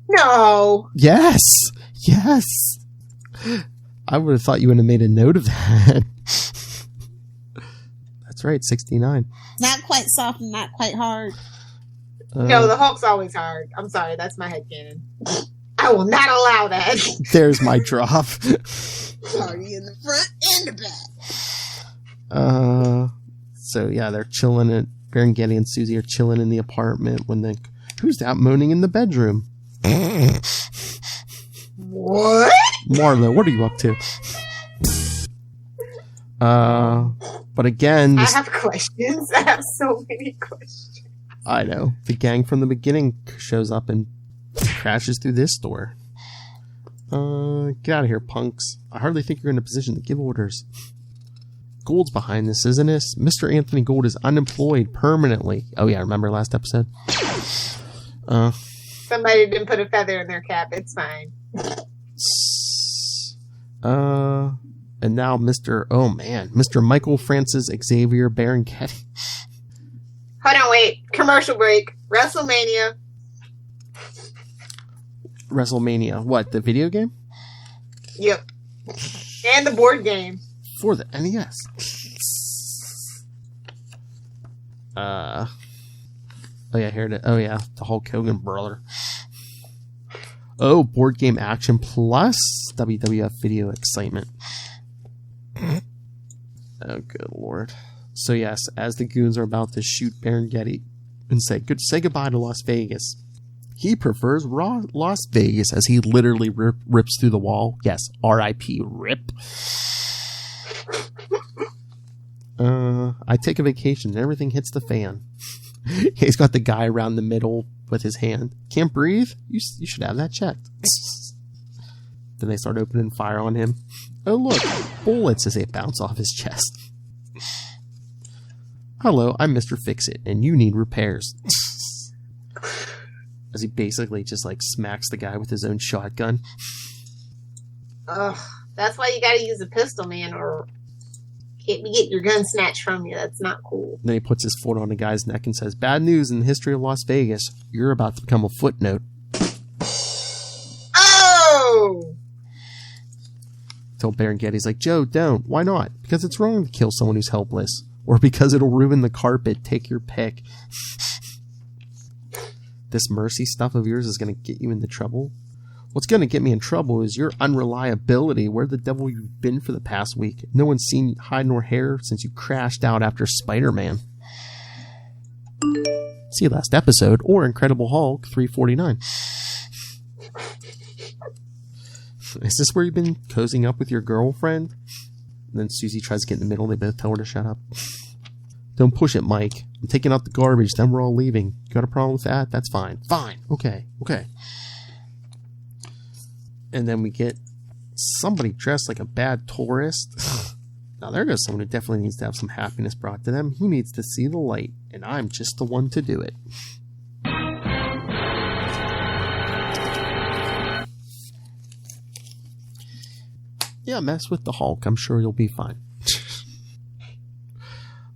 No. Yes. I would have thought you would have made a note of that. That's right, 69. Not quite soft and not quite hard. No, the Hulk's always hard. I'm sorry, that's my headcanon. I will not allow that. There's my drop. Party in the front and the back. So yeah, they're chilling at Baron Getty and Susie are chilling in the apartment when who's that moaning in the bedroom? What? Marlo, what are you up to? But again, I have questions. I have so many questions. I know. The gang from the beginning shows up and crashes through this door. Get out of here, punks. I hardly think you're in a position to give orders. Gould's behind this, isn't it? Mr. Anthony Gould is unemployed permanently. Oh yeah, remember last episode? Somebody didn't put a feather in their cap. It's fine. And now Mr. Michael Francis Xavier Baron Getty. Hold on, wait. Commercial break. WrestleMania. What, the video game? Yep. And the board game. For the NES. Oh yeah, here it is. Oh yeah, the Hulk Hogan brother. Oh, board game action plus WWF video excitement. Oh, good lord. So yes, as the goons are about to shoot Baron Getty and say goodbye to Las Vegas, he prefers Las Vegas as he literally rips through the wall. Yes, R.I.P. Rip. I take a vacation and everything hits the fan. He's got the guy around the middle with his hand. Can't breathe? You should have that checked. Then they start opening fire on him. Oh look, bullets as they bounce off his chest. Hello, I'm Mr. Fixit, and you need repairs. As he basically just smacks the guy with his own shotgun. Ugh, that's why you gotta use a pistol, man, or get your gun snatched from you. That's not cool. Then he puts his foot on the guy's neck and says, bad news in the history of Las Vegas. You're about to become a footnote. Oh! Told Baron Getty's like, Joe, don't. Why not? Because it's wrong to kill someone who's helpless. Or because it'll ruin the carpet. Take your pick. This mercy stuff of yours is going to get you into trouble? What's going to get me in trouble is your unreliability. Where the devil you've been for the past week? No one's seen hide nor hair since you crashed out after Spider-Man. See last episode or Incredible Hulk 349. Is this where you've been cozying up with your girlfriend? And then Susie tries to get in the middle. They both tell her to shut up. Don't push it, Mike. I'm taking out the garbage, then we're all leaving. You got a problem with that? That's fine. Fine. Okay. And then we get somebody dressed like a bad tourist. Now there goes someone who definitely needs to have some happiness brought to them. Who needs to see the light? And I'm just the one to do it. Yeah, mess with the Hulk. I'm sure you'll be fine.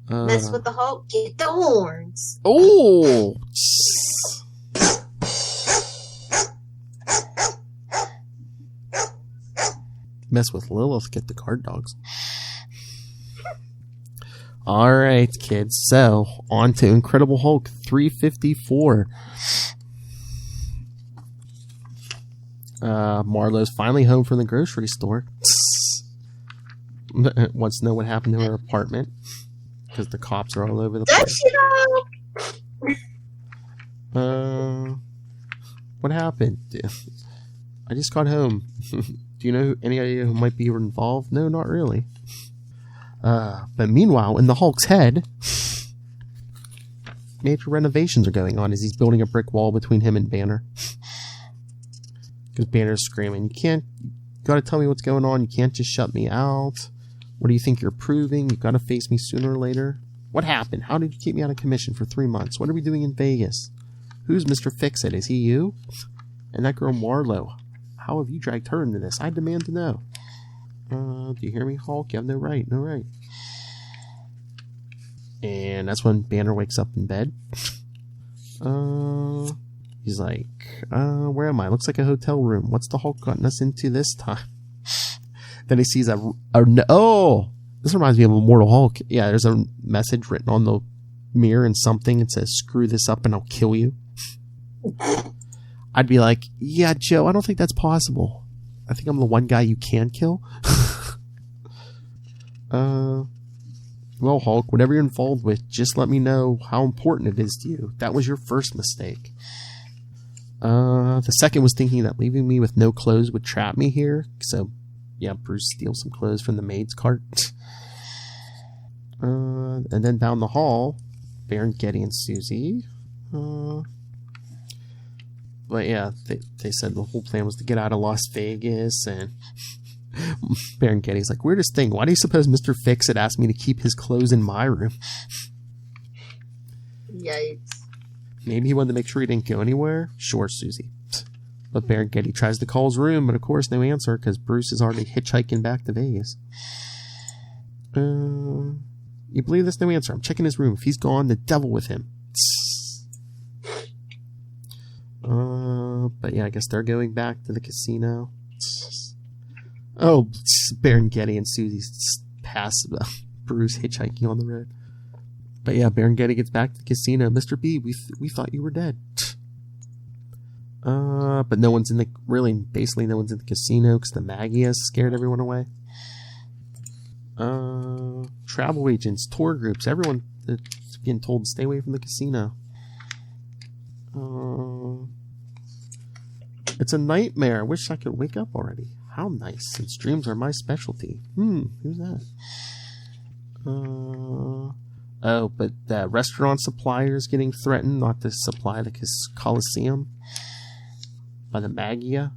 Mess with the Hulk, get the horns. Oh! Mess with Lilith, get the guard dogs. Alright, kids. So, on to Incredible Hulk 354. Marlowe's finally home from the grocery store. Wants to know what happened to her apartment. Because the cops are all over the place. What happened? I just got home. Do you know any idea who might be involved? No, not really. But meanwhile, in the Hulk's head, major renovations are going on as he's building a brick wall between him and Banner. Because Banner's screaming, you gotta tell me what's going on. You can't just shut me out. What do you think you're proving? You've got to face me sooner or later. What happened? How did you keep me out of commission for 3 months? What are we doing in Vegas? Who's Mr. Fixit? Is he you? And that girl Marlowe. How have you dragged her into this? I demand to know. Do you hear me, Hulk? You have no right. No right. And that's when Banner wakes up in bed. He's like, where am I? Looks like a hotel room. What's the Hulk gotten us into this time? Then he sees oh, this reminds me of Immortal Hulk. Yeah, there's a message written on the mirror and something. It says, screw this up and I'll kill you. I'd be like, yeah, Joe, I don't think that's possible. I think I'm the one guy you can kill. Well, Hulk, whatever you're involved with, just let me know how important it is to you. That was your first mistake. The second was thinking that leaving me with no clothes would trap me here. So, yeah, Bruce steals some clothes from the maid's cart. And then down the hall, Baron, Getty, and Susie. But yeah, they said the whole plan was to get out of Las Vegas, and Baron Getty's like, weirdest thing, why do you suppose Mr. Fixit asked me to keep his clothes in my room? Yikes. Maybe he wanted to make sure he didn't go anywhere? Sure, Susie. But Baron Getty tries to call his room, but of course no answer, because Bruce is already hitchhiking back to Vegas. You believe this? No answer. I'm checking his room. If he's gone, the devil with him. But yeah, I guess they're going back to the casino. Oh, Baron Getty and Susie pass Bruce hitchhiking on the road. But yeah, Baron Getty gets back to the casino. Mr. B, we thought you were dead. But no one's in the, basically no one's in the casino because the Maggie has scared everyone away. Travel agents, tour groups, everyone is getting told to stay away from the casino. It's a nightmare. I wish I could wake up already. How nice, since dreams are my specialty. Who's that? Oh, but the restaurant supplier is getting threatened not to supply the Coliseum by the Magia.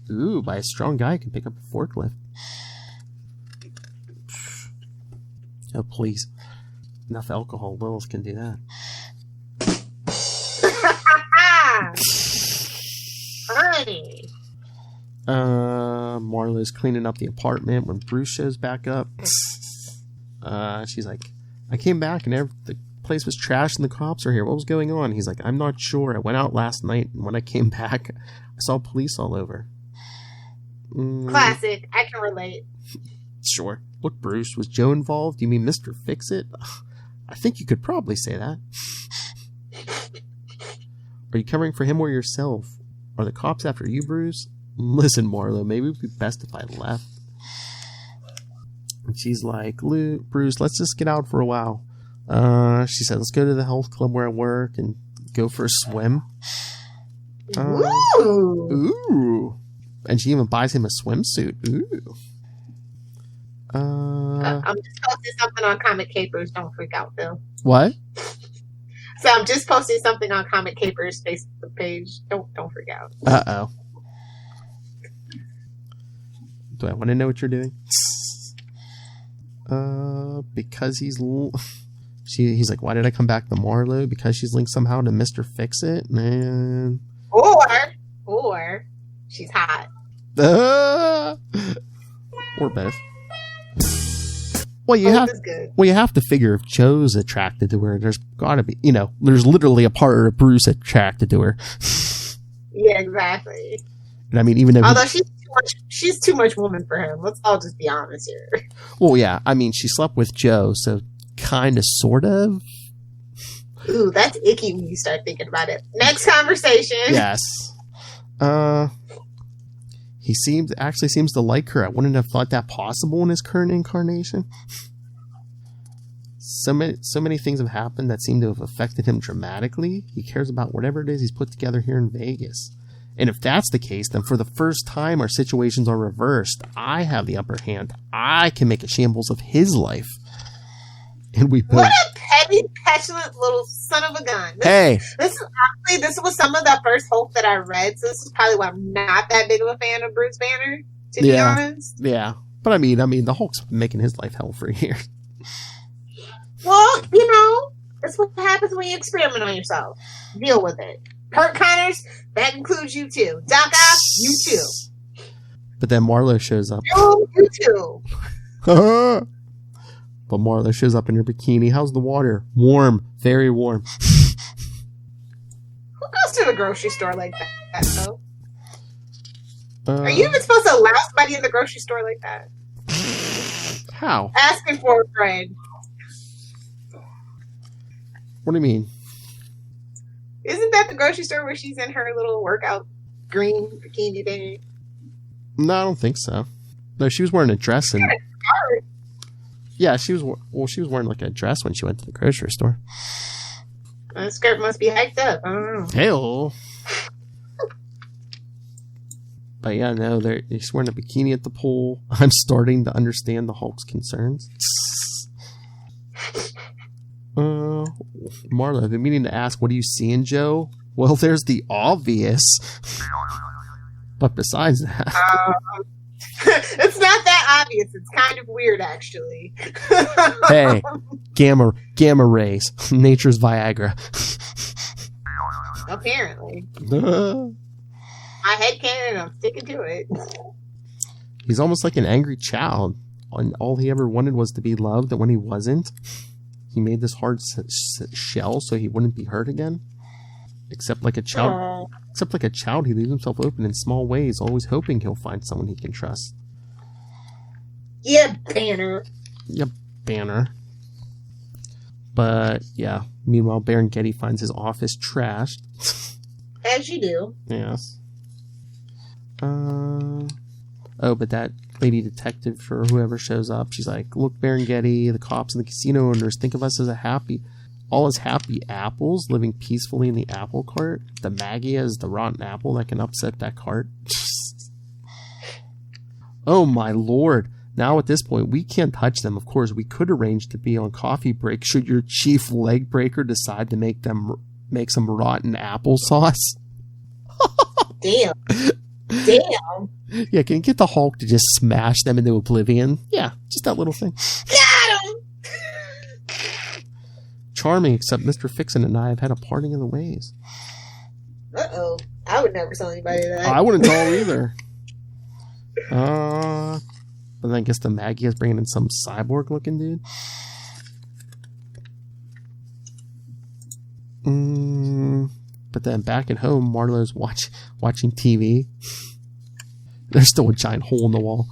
Ooh, by a strong guy who can pick up a forklift. Oh, please. Enough alcohol. Lilith can do that. Alrighty. Marlowe's cleaning up the apartment when Bruce shows back up. She's like, I came back and the place was trashed and the cops are here. What was going on? He's like, I'm not sure. I went out last night and when I came back, I saw police all over. Classic. I can relate. Sure. Look, Bruce, was Joe involved? You mean Mr. Fixit? I think you could probably say that. Are you covering for him or yourself? Are the cops after you, Bruce? Listen, Marlowe, maybe it would be best if I left. And she's like, Bruce, let's just get out for a while. She said, let's go to the health club where I work and go for a swim. Ooh. Ooh. And she even buys him a swimsuit. Ooh. I'm just posting something on Comic Capers. Don't freak out, Phil. What? So I'm just posting something on Comic Capers' Facebook page. Don't freak out. Uh-oh. Do I want to know what you're doing? Because he's like, why did I come back to Marlo? Because she's linked somehow to Mr. Fixit? Man. Or she's hot. Or both. Well, you have to figure if Joe's attracted to her, there's got to be, there's literally a part of Bruce attracted to her. Yeah, exactly. And I mean, even though although she's too much woman for him. Let's all just be honest here. Well, yeah, I mean, she slept with Joe, so kind of, sort of. Ooh, that's icky when you start thinking about it. Next conversation. Yes. He actually seems to like her. I wouldn't have thought that possible in his current incarnation. So many things have happened that seem to have affected him dramatically. He cares about whatever it is he's put together here in Vegas. And if that's the case, then for the first time, our situations are reversed. I have the upper hand. I can make a shambles of his life. And we both... What a petty, petulant little son of a gun. This was some of the first Hulk that I read, so this is probably why I'm not that big of a fan of Bruce Banner, to be honest. Yeah. But I mean, the Hulk's been making his life hell for years. Well, that's what happens when you experiment on yourself. Deal with it. Kurt Connors, that includes you too. Doc Ock, you too. But then Marlo shows up. You too. But Marlo shows up in her bikini. How's the water? Warm. Very warm. Who goes to the grocery store like that, though? Are you even supposed to allow somebody in the grocery store like that? How? Asking for a friend. What do you mean? Isn't that the grocery store where she's in her little workout green bikini thing? No, I don't think so. No, she was wearing a dress and... Yeah, she was wearing like a dress when she went to the grocery store. The skirt must be hiked up. I don't know. Hell. But yeah, no, she's wearing a bikini at the pool. I'm starting to understand the Hulk's concerns. Marla, I've been meaning to ask, what are you seeing, Joe? Well, there's the obvious. But besides that... it's not that obvious. It's kind of weird, actually. Hey, gamma rays. Nature's Viagra. Apparently. My headcanon, I'm sticking to it. He's almost like an angry child. And all he ever wanted was to be loved, and when he wasn't, he made this hard shell so he wouldn't be hurt again. Except like a child, he leaves himself open in small ways, always hoping he'll find someone he can trust. Yeah, Banner. Yep, Banner. But yeah, meanwhile, Baron Getty finds his office trashed. As you do. Yes. But that lady detective or whoever shows up, she's like, "Look, Baron Getty, the cops and the casino owners think of us as all as happy apples living peacefully in the apple cart. The Maggie is the rotten apple that can upset that cart." Oh my lord. Now at this point, we can't touch them. Of course, we could arrange to be on coffee break should your chief leg breaker decide to make some rotten applesauce. Damn. Yeah, can you get the Hulk to just smash them into oblivion? Yeah, just that little thing. Got him! Charming, except Mr. Fixin and I have had a parting of the ways. Uh-oh. I would never tell anybody that. I wouldn't tell him either. But then I guess the Maggie is bringing in some cyborg-looking dude. But then back at home, Marlo's watching TV. There's still a giant hole in the wall.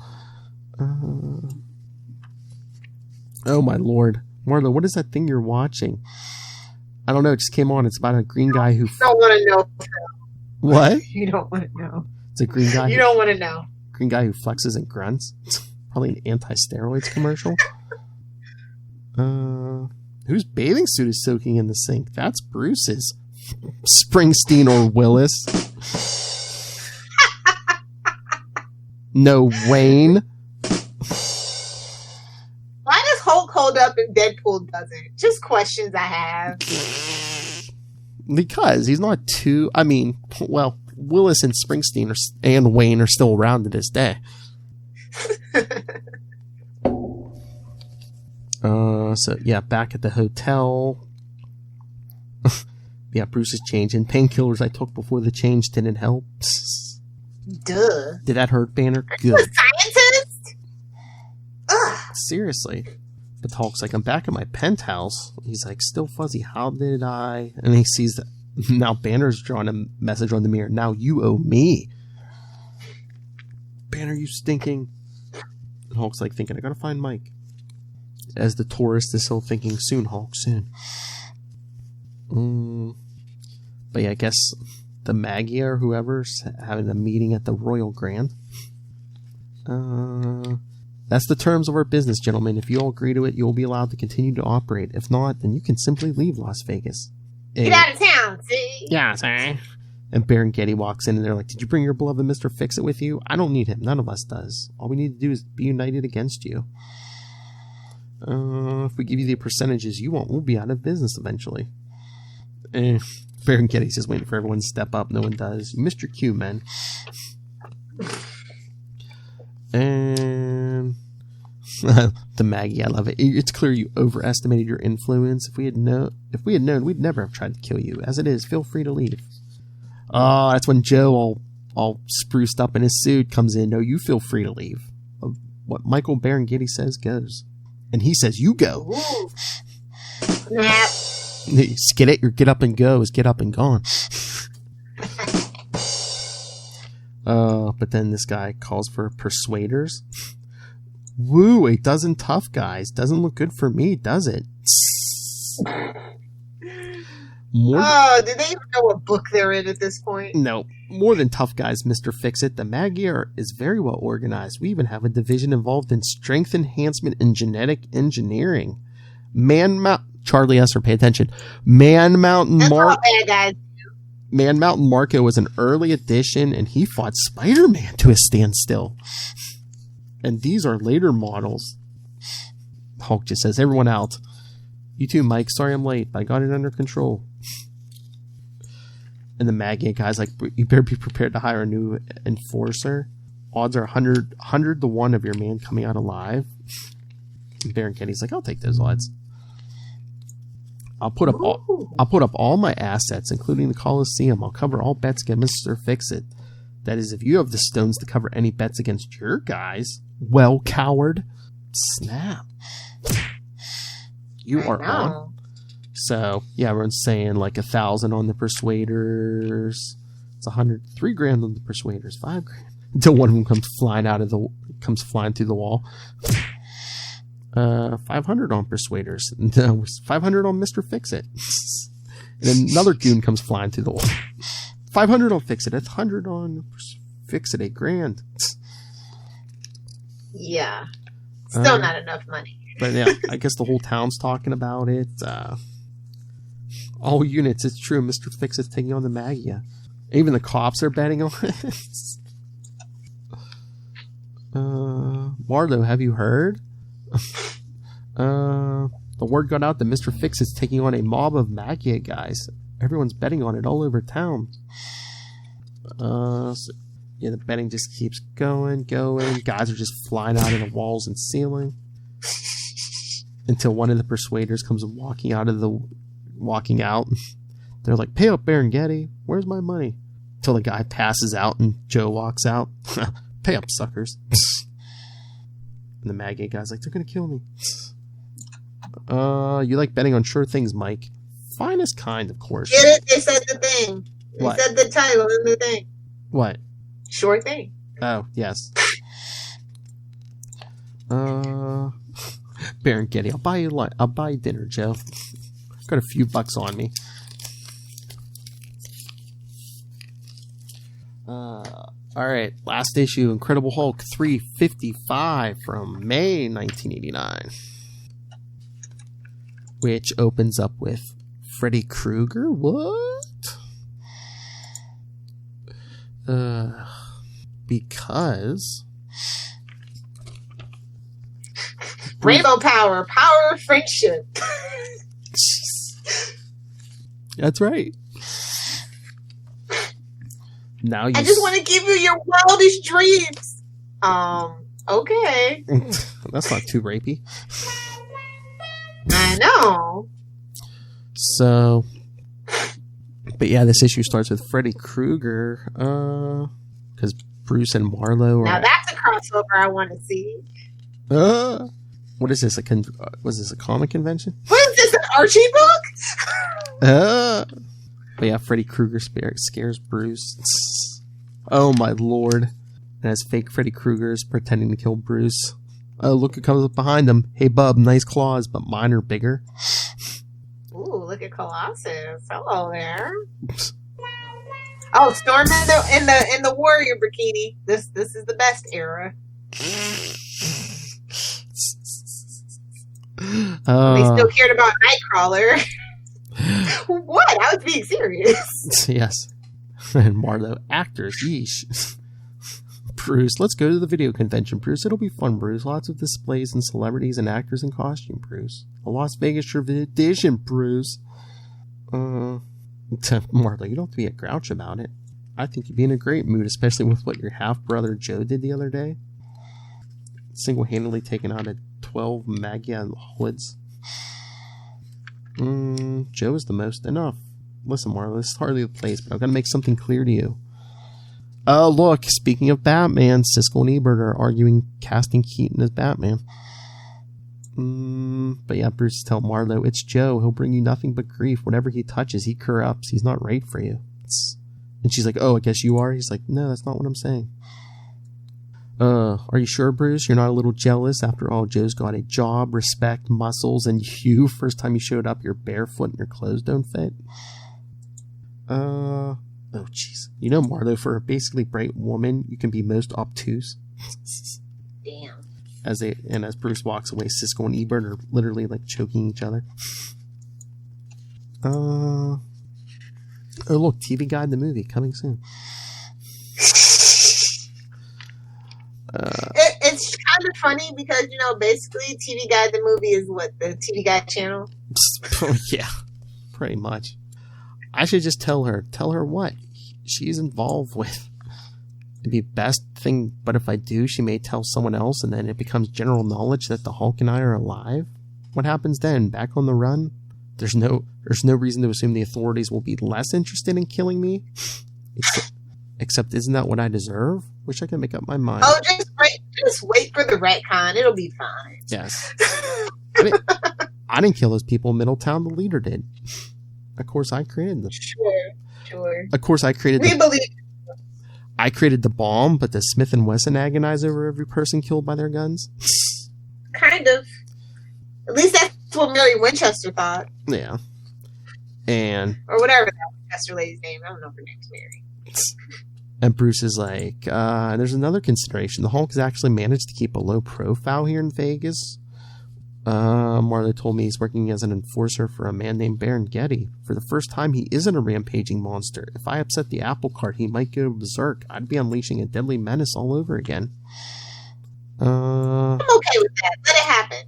Oh my lord. Marlo, what is that thing you're watching? I don't know, it just came on. It's about a green guy who... You don't want to know. What? You don't want to know. It's a green guy. You don't want to know. Green guy who flexes and grunts. Probably an anti-steroids commercial. Whose bathing suit is soaking in the sink? That's Bruce's. Springsteen or Willis. No, Wayne. Why does Hulk hold up and Deadpool doesn't? Just questions I have. Because he's not too... I mean, well, Willis and Springsteen and Wayne are still around to this day. So, yeah, back at the hotel. Yeah, Bruce is changing. Painkillers I took before the change didn't help. Duh. Did that hurt, Banner? You Good. a scientist? Ugh. Seriously. But Hulk's like, I'm back at my penthouse. He's like, still fuzzy. How did I... And he sees that now Banner's drawing a message on the mirror. Now you owe me. Banner, you stinking... And Hulk's like thinking, I gotta find Mike. As the tourist is still thinking, soon, Hulk, soon. But yeah, I guess the Maggie or whoever's having a meeting at the Royal Grand. That's the terms of our business, gentlemen. If you all agree to it, you will be allowed to continue to operate. If not, then you can simply leave Las Vegas. Get out of town, see? Yeah, sir. And Baron Getty walks in and they're like, did you bring your beloved Mr. Fixit with you? I don't need him. None of us does. All we need to do is be united against you. If we give you the percentages you want, we'll be out of business eventually. Baron Getty's just waiting for everyone to step up. No one does. You missed your cue, men. And the Maggie, I love it. It's clear you overestimated your influence. If we had known, we'd never have tried to kill you. As it is, feel free to leave. Oh, that's when Joe, all spruced up in his suit, comes in. No, you feel free to leave. What Michael Baron Getty says goes. And he says, you go. Ooh. Snap. Get it? Your get up and go is get up and gone. But then this guy calls for persuaders. Woo, a dozen tough guys. Doesn't look good for me, does it? Do they even know what book they're in at this point? No. More than tough guys, Mr. Fixit. The Magyar is very well organized. We even have a division involved in strength enhancement and genetic engineering. Charlie Esser, pay attention. Man Mountain Marco was an early addition, and he fought Spider-Man to a standstill. And these are later models. Hulk just says, everyone out. You too, Mike. Sorry I'm late, but I got it under control. And the Maggie guy's like, you better be prepared to hire a new enforcer. Odds are 100 to 1 of your man coming out alive. And Baron Kenny's like, I'll take those odds. I'll put up all my assets, including the Coliseum. I'll cover all bets against Mr. Fixit. That is, if you have the stones to cover any bets against your guys. Well, coward. Snap. You are on. So, yeah, everyone's saying like 1,000 on the persuaders. It's 100, $3,000 on the persuaders, $5,000. Until one of them comes flying through the wall. 500 on persuaders. 500 on Mr. Fixit. And then another goon comes flying through the wall. 500 on Fixit. 100 on Fixit. $1,000. Yeah. Still not enough money. But yeah, I guess the whole town's talking about it. All units, it's true. Mr. Fixit's taking on the Magia. Even the cops are betting on it. Marlo, have you heard? The word got out that Mr. Fixit's taking on a mob of Magia guys. Everyone's betting on it all over town. So, yeah, the betting just keeps going. Guys are just flying out of the walls and ceiling. Until one of the persuaders comes walking out. They're like, pay up, Baron Getty. Where's my money? Until the guy passes out and Joe walks out. Pay up, suckers. And the Maggie guy's like, they're gonna kill me. You like betting on sure things, Mike. Finest kind, of course. Get it? They said the thing. They What? said the title in the thing. What? Sure thing. Oh, yes. Baron Getty, I'll buy you dinner, Joe. Got a few bucks on me. Alright, last issue, Incredible Hulk 355 from May 1989. Which opens up with Freddy Krueger? What? Because Rainbow power, power of friendship. That's right. Now I just want to give you your wildest dreams. Okay. That's not too rapey. I know. So, but yeah, this issue starts with Freddy Krueger, because Bruce and Marlowe are. Now that's a crossover I want to see. What is this? Was this a comic convention? What is this, an Archie book? But yeah, Freddy Krueger scares Bruce. Oh my lord. And as fake Freddy Krueger is pretending to kill Bruce. Oh, look who comes up behind him. Hey bub, nice claws, but mine are bigger. Ooh, look at Colossus. Hello there. Oh, Storm in the warrior bikini. This is the best era. They still cared about Nightcrawler. What? I was being serious. Yes. And Marlowe, actors, yeesh. Bruce, let's go to the video convention, Bruce. It'll be fun, Bruce. Lots of displays and celebrities and actors in costume, Bruce. A Las Vegas tradition, Bruce. Marlowe, you don't have to be a grouch about it. I think you'd be in a great mood, especially with what your half-brother Joe did the other day. Single-handedly taking out a 12 Magyar hoods. Joe is the most. Enough. Listen, Marlowe, this is hardly the place, but I've got to make something clear to you. Oh, look, speaking of Batman, Siskel and Ebert are arguing casting Keaton as Batman. But yeah, Bruce tells Marlowe, it's Joe. He'll bring you nothing but grief. Whatever he touches, he corrupts. He's not right for you. And she's like, oh, I guess you are? He's like, no, that's not what I'm saying. Are you sure, Bruce? You're not a little jealous? After all, Joe's got a job, respect, muscles, and you, first time you showed up, you're barefoot and your clothes don't fit. Oh, jeez. You know, Marlowe, for a basically bright woman, you can be most obtuse. Damn. As Bruce walks away, Siskel and Ebert are literally like choking each other. Oh, look, TV Guide the movie coming soon. It's kind of funny because, you know, basically TV Guide the movie is what, the TV Guide channel? Yeah, pretty much. I should just tell her what she's involved with. It'd be best thing, but if I do, she may tell someone else, and then it becomes general knowledge that the Hulk and I are alive. What happens then? Back on the run? There's no reason to assume the authorities will be less interested in killing me. Except, isn't that what I deserve? Wish I could make up my mind. Oh, just wait for the retcon. It'll be fine. Yes. I didn't kill those people in Middletown. The leader did. Of course, I created them. Sure. Of course, I created. I created the bomb, but does Smith & Wesson agonize over every person killed by their guns? Kind of. At least that's what Mary Winchester thought. Yeah. Or whatever that Winchester lady's name. I don't know if her name's Mary. And Bruce is like, there's another consideration. The Hulk has actually managed to keep a low profile here in Vegas. Marlowe told me he's working as an enforcer for a man named Baron Getty. For the first time, he isn't a rampaging monster. If I upset the apple cart, he might go berserk. I'd be unleashing a deadly menace all over again. I'm okay with that. Let it happen.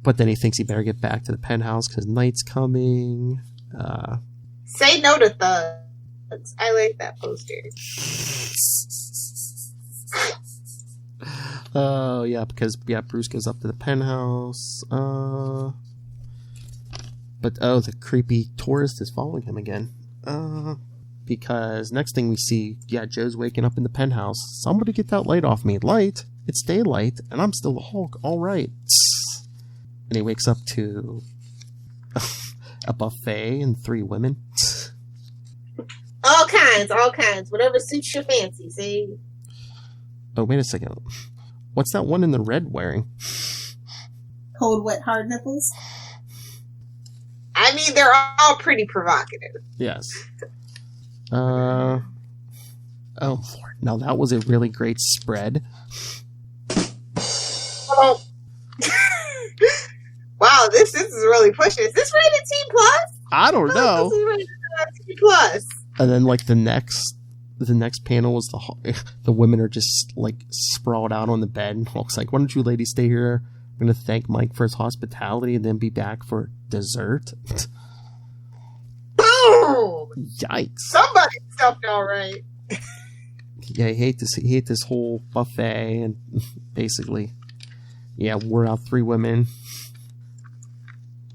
But then he thinks he better get back to the penthouse because night's coming. Say no to thugs. I like that poster. Oh, yeah, because, Bruce goes up to the penthouse. But, the creepy tourist is following him again. Because next thing we see, Joe's waking up in the penthouse. Somebody get that light off me. Light? It's daylight, and I'm still the Hulk. All right. And he wakes up to a buffet and 3 women. All kinds. Whatever suits your fancy, see? Oh, wait a second. What's that one in the red wearing? Cold, wet, hard nipples. I mean, they're all pretty provocative. Yes. Oh, Lord. Now, that was a really great spread. Oh. Wow, this is really pushing. Is this rated T+? I don't know. This is rated T+. And then, like, the next The next panel is the women are just like sprawled out on the bed, and Hulk's like, "Why don't you ladies stay here? I'm gonna thank Mike for his hospitality and then be back for dessert." Boom! Yikes! Somebody stuffed all right. Yeah, he hate this whole buffet, and basically, yeah, wore out 3 women.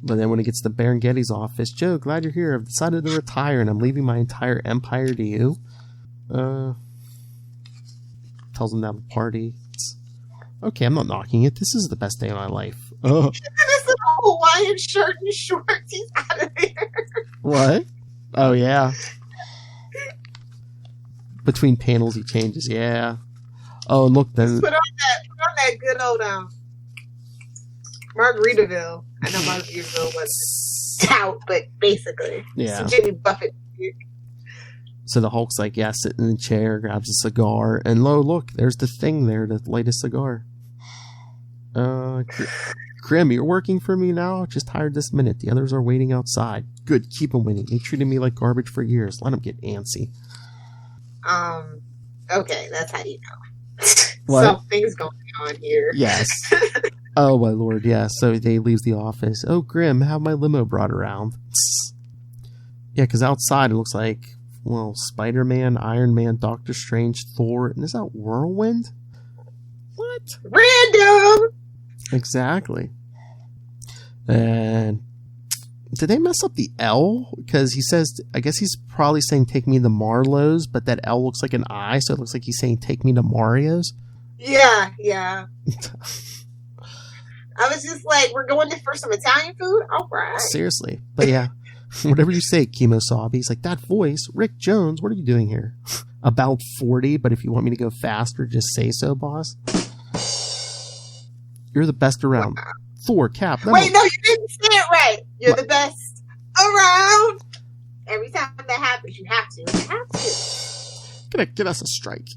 But then when it gets to Baron Getty's office, "Joe, glad you're here. I've decided to retire, and I'm leaving my entire empire to you." Tells him to have a party. Okay, I'm not knocking it. This is the best day of my life. Oh. This little Hawaiian shirt and shorts. He's out of there. What? Oh, yeah. Between panels, he changes. Yeah. Oh, and look, then. Put on that good old Margaritaville. I know Margaritaville was stout, but basically, yeah. Some Jimmy Buffett. So the Hulk's like, yeah, sitting in the chair, grabs a cigar, and look, there's the thing there to light a cigar. Grim, you're working for me now? Just hired this minute. The others are waiting outside. Good, keep them waiting. They treated me like garbage for years. Let them get antsy. Okay, that's how you know. What? Something's going on here. Yes. Oh, my lord, yeah. So they leaves the office. "Oh, Grim, have my limo brought around." Yeah, because outside it looks like, well, Spider-Man, Iron Man, Doctor Strange, Thor, and is that Whirlwind? What? Random! Exactly. And did they mess up the L? Because he says, I guess he's probably saying "take me to Marlowe's," but that L looks like an I, so it looks like he's saying "take me to Mario's." Yeah. I was just like, we're going for some Italian food? All right. Seriously. But yeah, whatever you say, Kemosabe. He's like, "That voice, Rick Jones, what are you doing here?" "About 40, but if you want me to go faster, just say so, boss." "You're the best around." Wow. Thor, Cap. Wait, no, you didn't say it right. You're the best around. Every time that happens, you have to. You have to. Gonna get us a strike.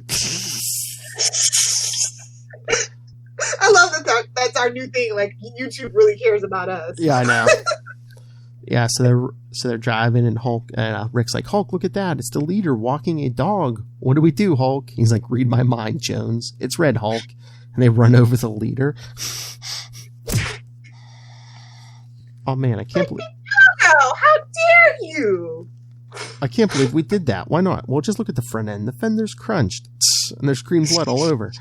I love that that's our new thing. Like, YouTube really cares about us. Yeah, I know. Yeah, so they're driving, and Hulk and Rick's like, "Hulk, look at that! It's the leader walking a dog. What do we do, Hulk?" He's like, "Read my mind, Jones. It's Red Hulk." And they run over the leader. Oh man, I can't believe. No, how dare you? I can't believe we did that. Why not? Well, just look at the front end. The fender's crunched, and there's green blood all over.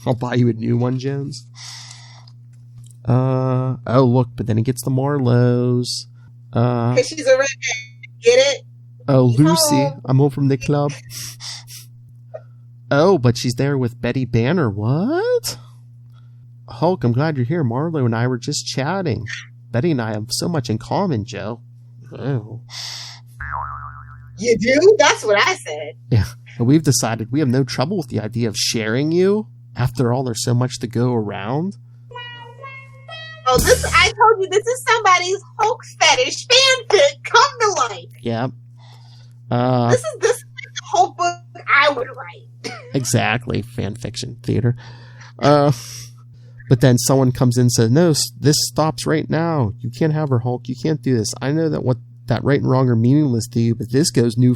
I'll buy you a new one, Jones. Oh look, but then he gets the Marlowe's. Because she's a redhead. Get it? Oh, Lucy, Oh. I'm home from the club. Oh, but she's there with Betty Banner. What? Hulk, I'm glad you're here. Marlo and I were just chatting. Betty and I have so much in common, Joe. Oh. You do? That's what I said. Yeah, and we've decided we have no trouble with the idea of sharing you. After all, there's so much to go around. Oh, I told you, this is somebody's Hulk fetish fanfic come to life. Yeah. This is the Hulk book I would write. Exactly. Fan fiction theater. But then someone comes in and says, "No, this stops right now. You can't have her, Hulk. You can't do this. I know that right and wrong are meaningless to you, but this goes no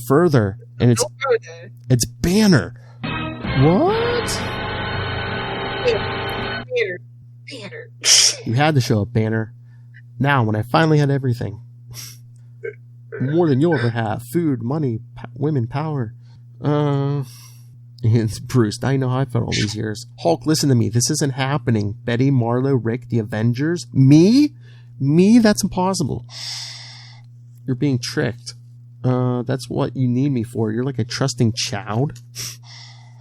further." And it's Banner. What? Banner. You had to show up, Banner. Now, when I finally had everything. More than you'll ever have. Food, money, women, power. It's Bruce. I know how I felt all these years. Hulk, listen to me. This isn't happening. Betty, Marlo, Rick, the Avengers. Me? That's impossible. You're being tricked. That's what you need me for. You're like a trusting child.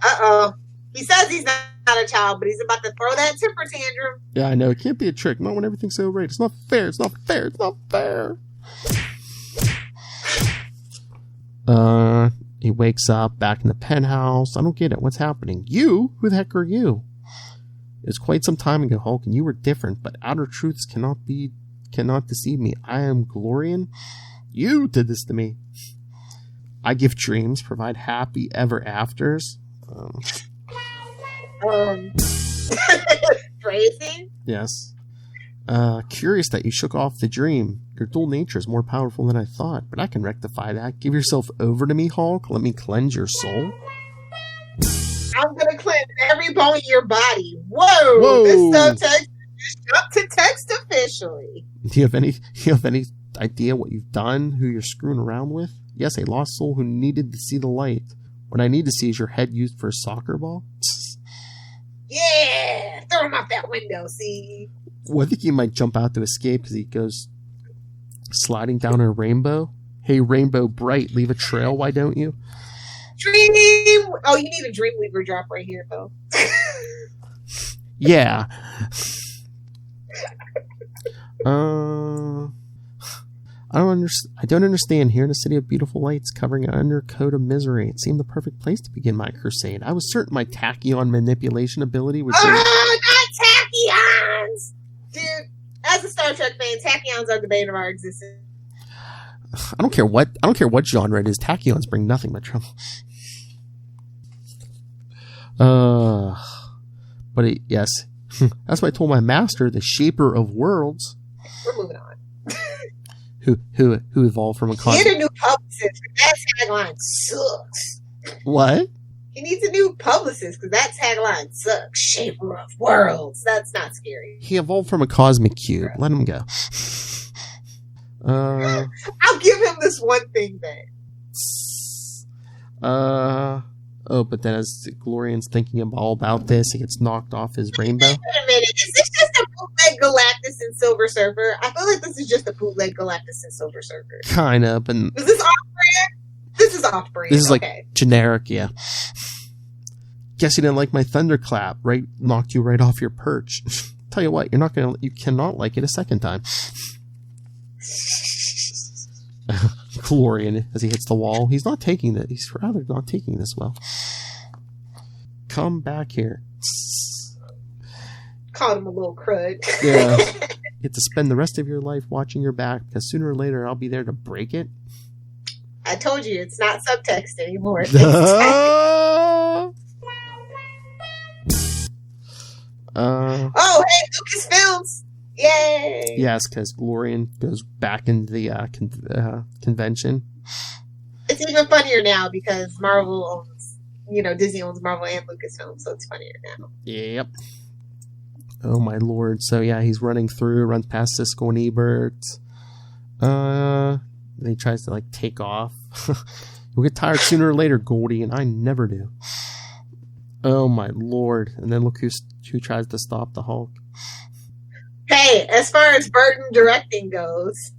Uh-oh. He says he's not a child, but he's about to throw that temper tantrum. Yeah, I know. It can't be a trick. Not when everything's so right. It's not fair. It's not fair. It's not fair. He wakes up back in the penthouse. I don't get it. What's happening? You? Who the heck are you? It was quite some time ago, Hulk, and you were different, but outer truths cannot deceive me. I am Glorian. You did this to me. I give dreams, provide happy ever afters. Phrasing? Yes. Curious that you shook off the dream. Your dual nature is more powerful than I thought, but I can rectify that. Give yourself over to me, Hulk. Let me cleanse your soul. I'm gonna cleanse every bone in your body. Whoa! This subtext just jumped to text officially. Do you have any idea what you've done? Who you're screwing around with? Yes, a lost soul who needed to see the light. What I need to see is your head used for a soccer ball. Yeah, throw him out that window. See. Well, I think he might jump out to escape because he goes sliding down a rainbow. Hey, rainbow bright, leave a trail. Why don't you? Dream. Oh, you need a Dreamweaver drop right here, though. Yeah. I don't understand. Here in a city of beautiful lights, covering an undercoat of misery, it seemed the perfect place to begin my crusade. I was certain my tachyon manipulation ability would. Oh, not tachyons, dude. As a Star Trek fan, tachyons are the bane of our existence. I don't care what genre it is. Tachyons bring nothing but trouble. Yes, that's what I told my master, the Shaper of Worlds. We're moving on. Who evolved from a He need a new publicist, because that tagline sucks. What? He needs a new publicist, because that tagline sucks. Shaper of Worlds. That's not scary. He evolved from a cosmic cube. Let him go. I'll give him this one thing then. But then as Glorian's thinking all about this, he gets knocked off his rainbow. Wait a minute, is this just a bootleg Galactus and Silver Surfer? I feel like this is just a bootleg Galactus and Silver Surfer. Kind of, but... Is this off-brand? This is off-brand. This is okay. like generic, yeah. Guess you didn't like my thunderclap, right? Knocked you right off your perch. Tell you what, you cannot like it a second time. Glorian, as he hits the wall, he's rather not taking this well. Come back here. Called him a little crud. Yeah. You get to spend the rest of your life watching your back, because sooner or later I'll be there to break it. I told you, it's not subtext anymore. Oh, hey, Lucasfilms! Yay! Yes, because Glorian goes back into the convention. It's even funnier now because Marvel owns, Disney owns Marvel and Lucasfilm, so it's funnier now. Yep. Oh my lord. So yeah, he's runs past Cisco and Ebert. Then he tries to take off. You'll get tired sooner or later, Goldie, and I never do. Oh my lord. And then look who tries to stop the Hulk. Hey, as far as Burton directing goes.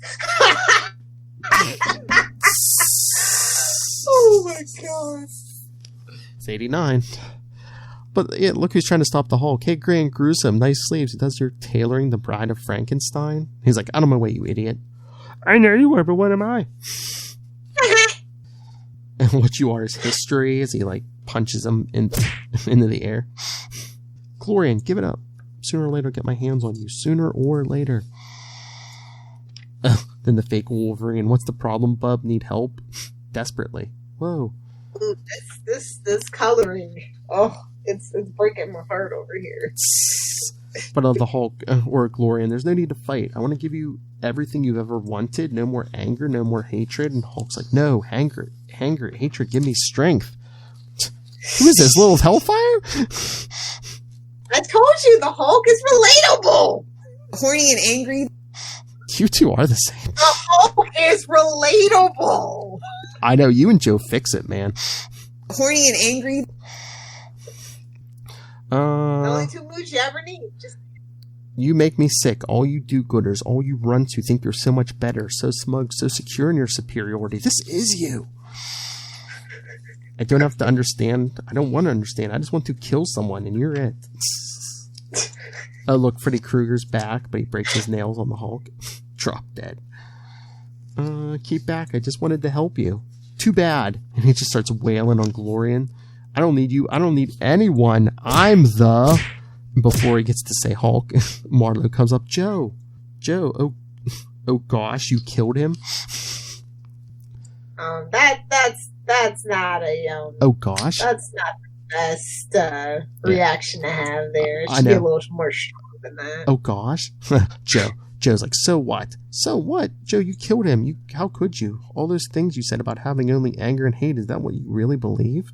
Oh my god. It's 89. But yeah, look who's trying to stop the Hulk. Hey, Grant Gruesome, nice sleeves. He does your tailoring, the Bride of Frankenstein. He's like, out of my way, you idiot. I know you are, but what am I? And what you are is history, as he punches him into the air. Glorian, give it up. Sooner or later, I'll get my hands on you. Sooner or later. Then the fake Wolverine. What's the problem, bub? Need help? Desperately. Whoa. Ooh, this coloring. Oh, it's breaking my heart over here. But of the Hulk or Glorian, there's no need to fight. I want to give you everything you've ever wanted. No more anger, no more hatred. And Hulk's like, no, anger, hatred, give me strength. Who is this, Lilith Hellfire? I told you, the Hulk is relatable. Horny and angry. You two are the same. The Hulk is relatable. I know, you and Joe Fixit, man. Horny and angry. The only two moods you ever need. You make me sick. All you do-gooders, all you runts who think you're so much better, so smug, so secure in your superiority. This is you. I don't have to understand. I don't want to understand. I just want to kill someone, and you're it. Oh, look, Freddy Krueger's back, but he breaks his nails on the Hulk. Drop dead. Keep back. I just wanted to help you. Too bad. And he just starts wailing on Glorian. I don't need you. I don't need anyone. I'm the... Before he gets to say Hulk, Marlo comes up. Joe, oh gosh, you killed him. That's not a oh gosh. That's not the best reaction to have there. It I should be know. a little more strong than that. Oh gosh, Joe, Joe's like, so what? So what? Joe, you killed him. How could you? All those things you said about having only anger and hate, is that what you really believe?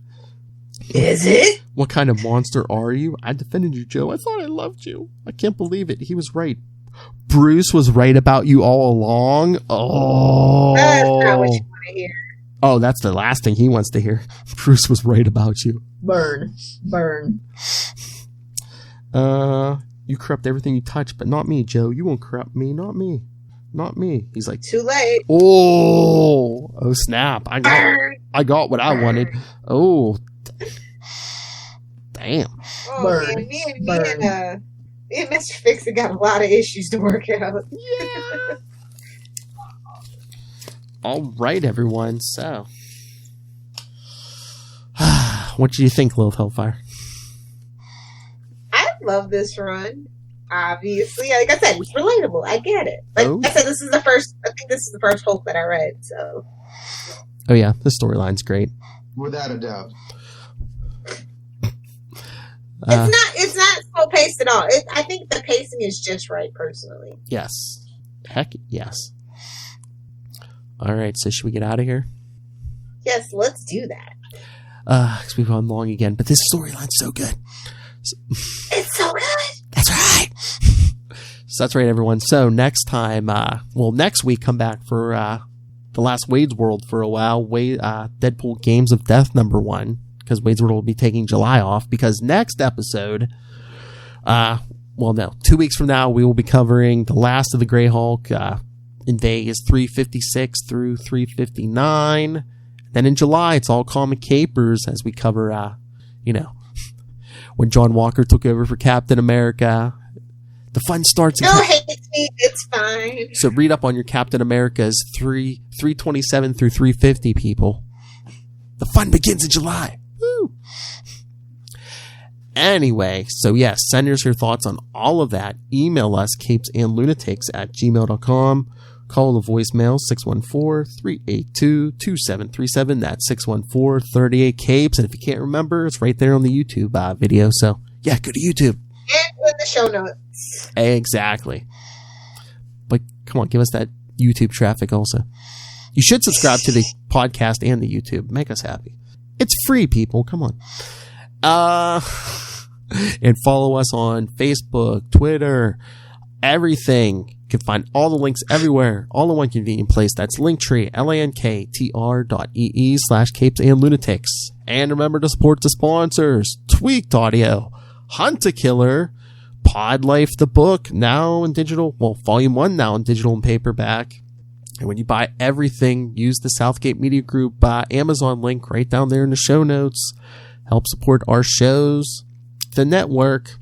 Is it? What kind of monster are you? I defended you, Joe. I thought I loved you. I can't believe it. He was right. Bruce was right about you all along. Oh. That's not what you want to hear. Oh, that's the last thing he wants to hear. Bruce was right about you. Burn. You corrupt everything you touch, but not me, Joe. You won't corrupt me. Not me. He's like, Too late. oh snap. I got what I wanted. Oh, damn. Oh, Burn. man, me and Mr. Fixit got a lot of issues to work out. Yeah. All right, everyone. So, what do you think, Lilith Hellfire? I love this run. Obviously, like I said, it's relatable. I get it. Like I said, this is the first Hulk that I read. So, oh yeah, the storyline's great. Without a doubt. it's not slow paced at all. I think the pacing is just right, personally. Yes. Heck yes. All right, so should we get out of here? Yes, let's do that. Because we've gone long again, but this storyline's so good. It's so good. That's right. So that's right, everyone. So next time, next week, come back for the last Wade's World for a while. Deadpool Games of Death #1, because Wade's World will be taking July off. Because next episode, 2 weeks from now, we will be covering the last of the Grey Hulk in Vegas, 356 through 359. Then in July, it's all Comic Capers as we cover, when John Walker took over for Captain America. The fun starts. No hate me, it's fine. So read up on your Captain America's 327 through 350, people. The fun begins in July. Woo! Anyway, so yes, send us your thoughts on all of that. Email us, capesandlunatics@gmail.com. Call the voicemail, 614-382-2737. That's 614-38-CAPES. And if you can't remember, it's right there on the YouTube video. So, yeah, go to YouTube. And with the show notes. Exactly. But come on, give us that YouTube traffic also. You should subscribe to the podcast and the YouTube. Make us happy. It's free, people. Come on. And follow us on Facebook, Twitter, everything. You can find all the links everywhere, all in one convenient place. That's Linktree, linktr.ee/capesandlunatics. And remember to support the sponsors: Tweaked Audio, Hunt a Killer, Pod Life the book, now in digital, volume 1 now in digital and paperback. And when you buy everything, use the Southgate Media Group Amazon link right down there in the show notes. Help support our shows, the network,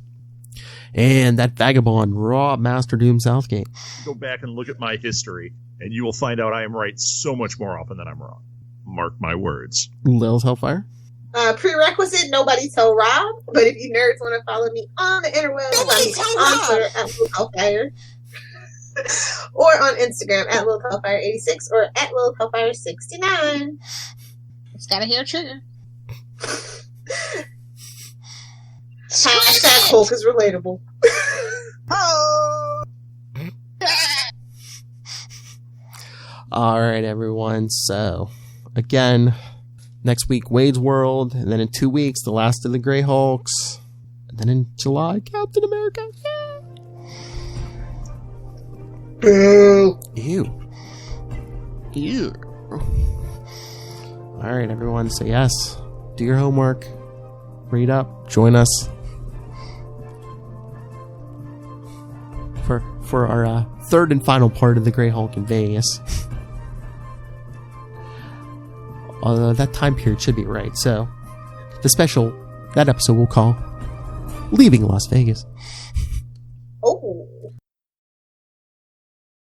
and that vagabond, Raw Master Doom Southgate. Go back and look at my history, and you will find out I am right so much more often than I'm wrong. Mark my words. Lilith Hellfire. Prerequisite, nobody tell Rob. But if you nerds want to follow me on the interwebs, on Twitter @Lilith Hellfire, or on Instagram @Lilith Hellfire86 or @Lilith Hellfire69. It's gotta hear trigger. Hashtag Hulk is relatable. Oh. All right, everyone. So, again, next week, Wade's World. And then in 2 weeks, the last of the Grey Hulks. And then in July, Captain America. Yeah. Boo. Ew. All right, everyone. So, yes, do your homework. Read up. Join us for our third and final part of the Grey Hulk in Vegas. Although that time period should be right. So, that episode we'll call Leaving Las Vegas.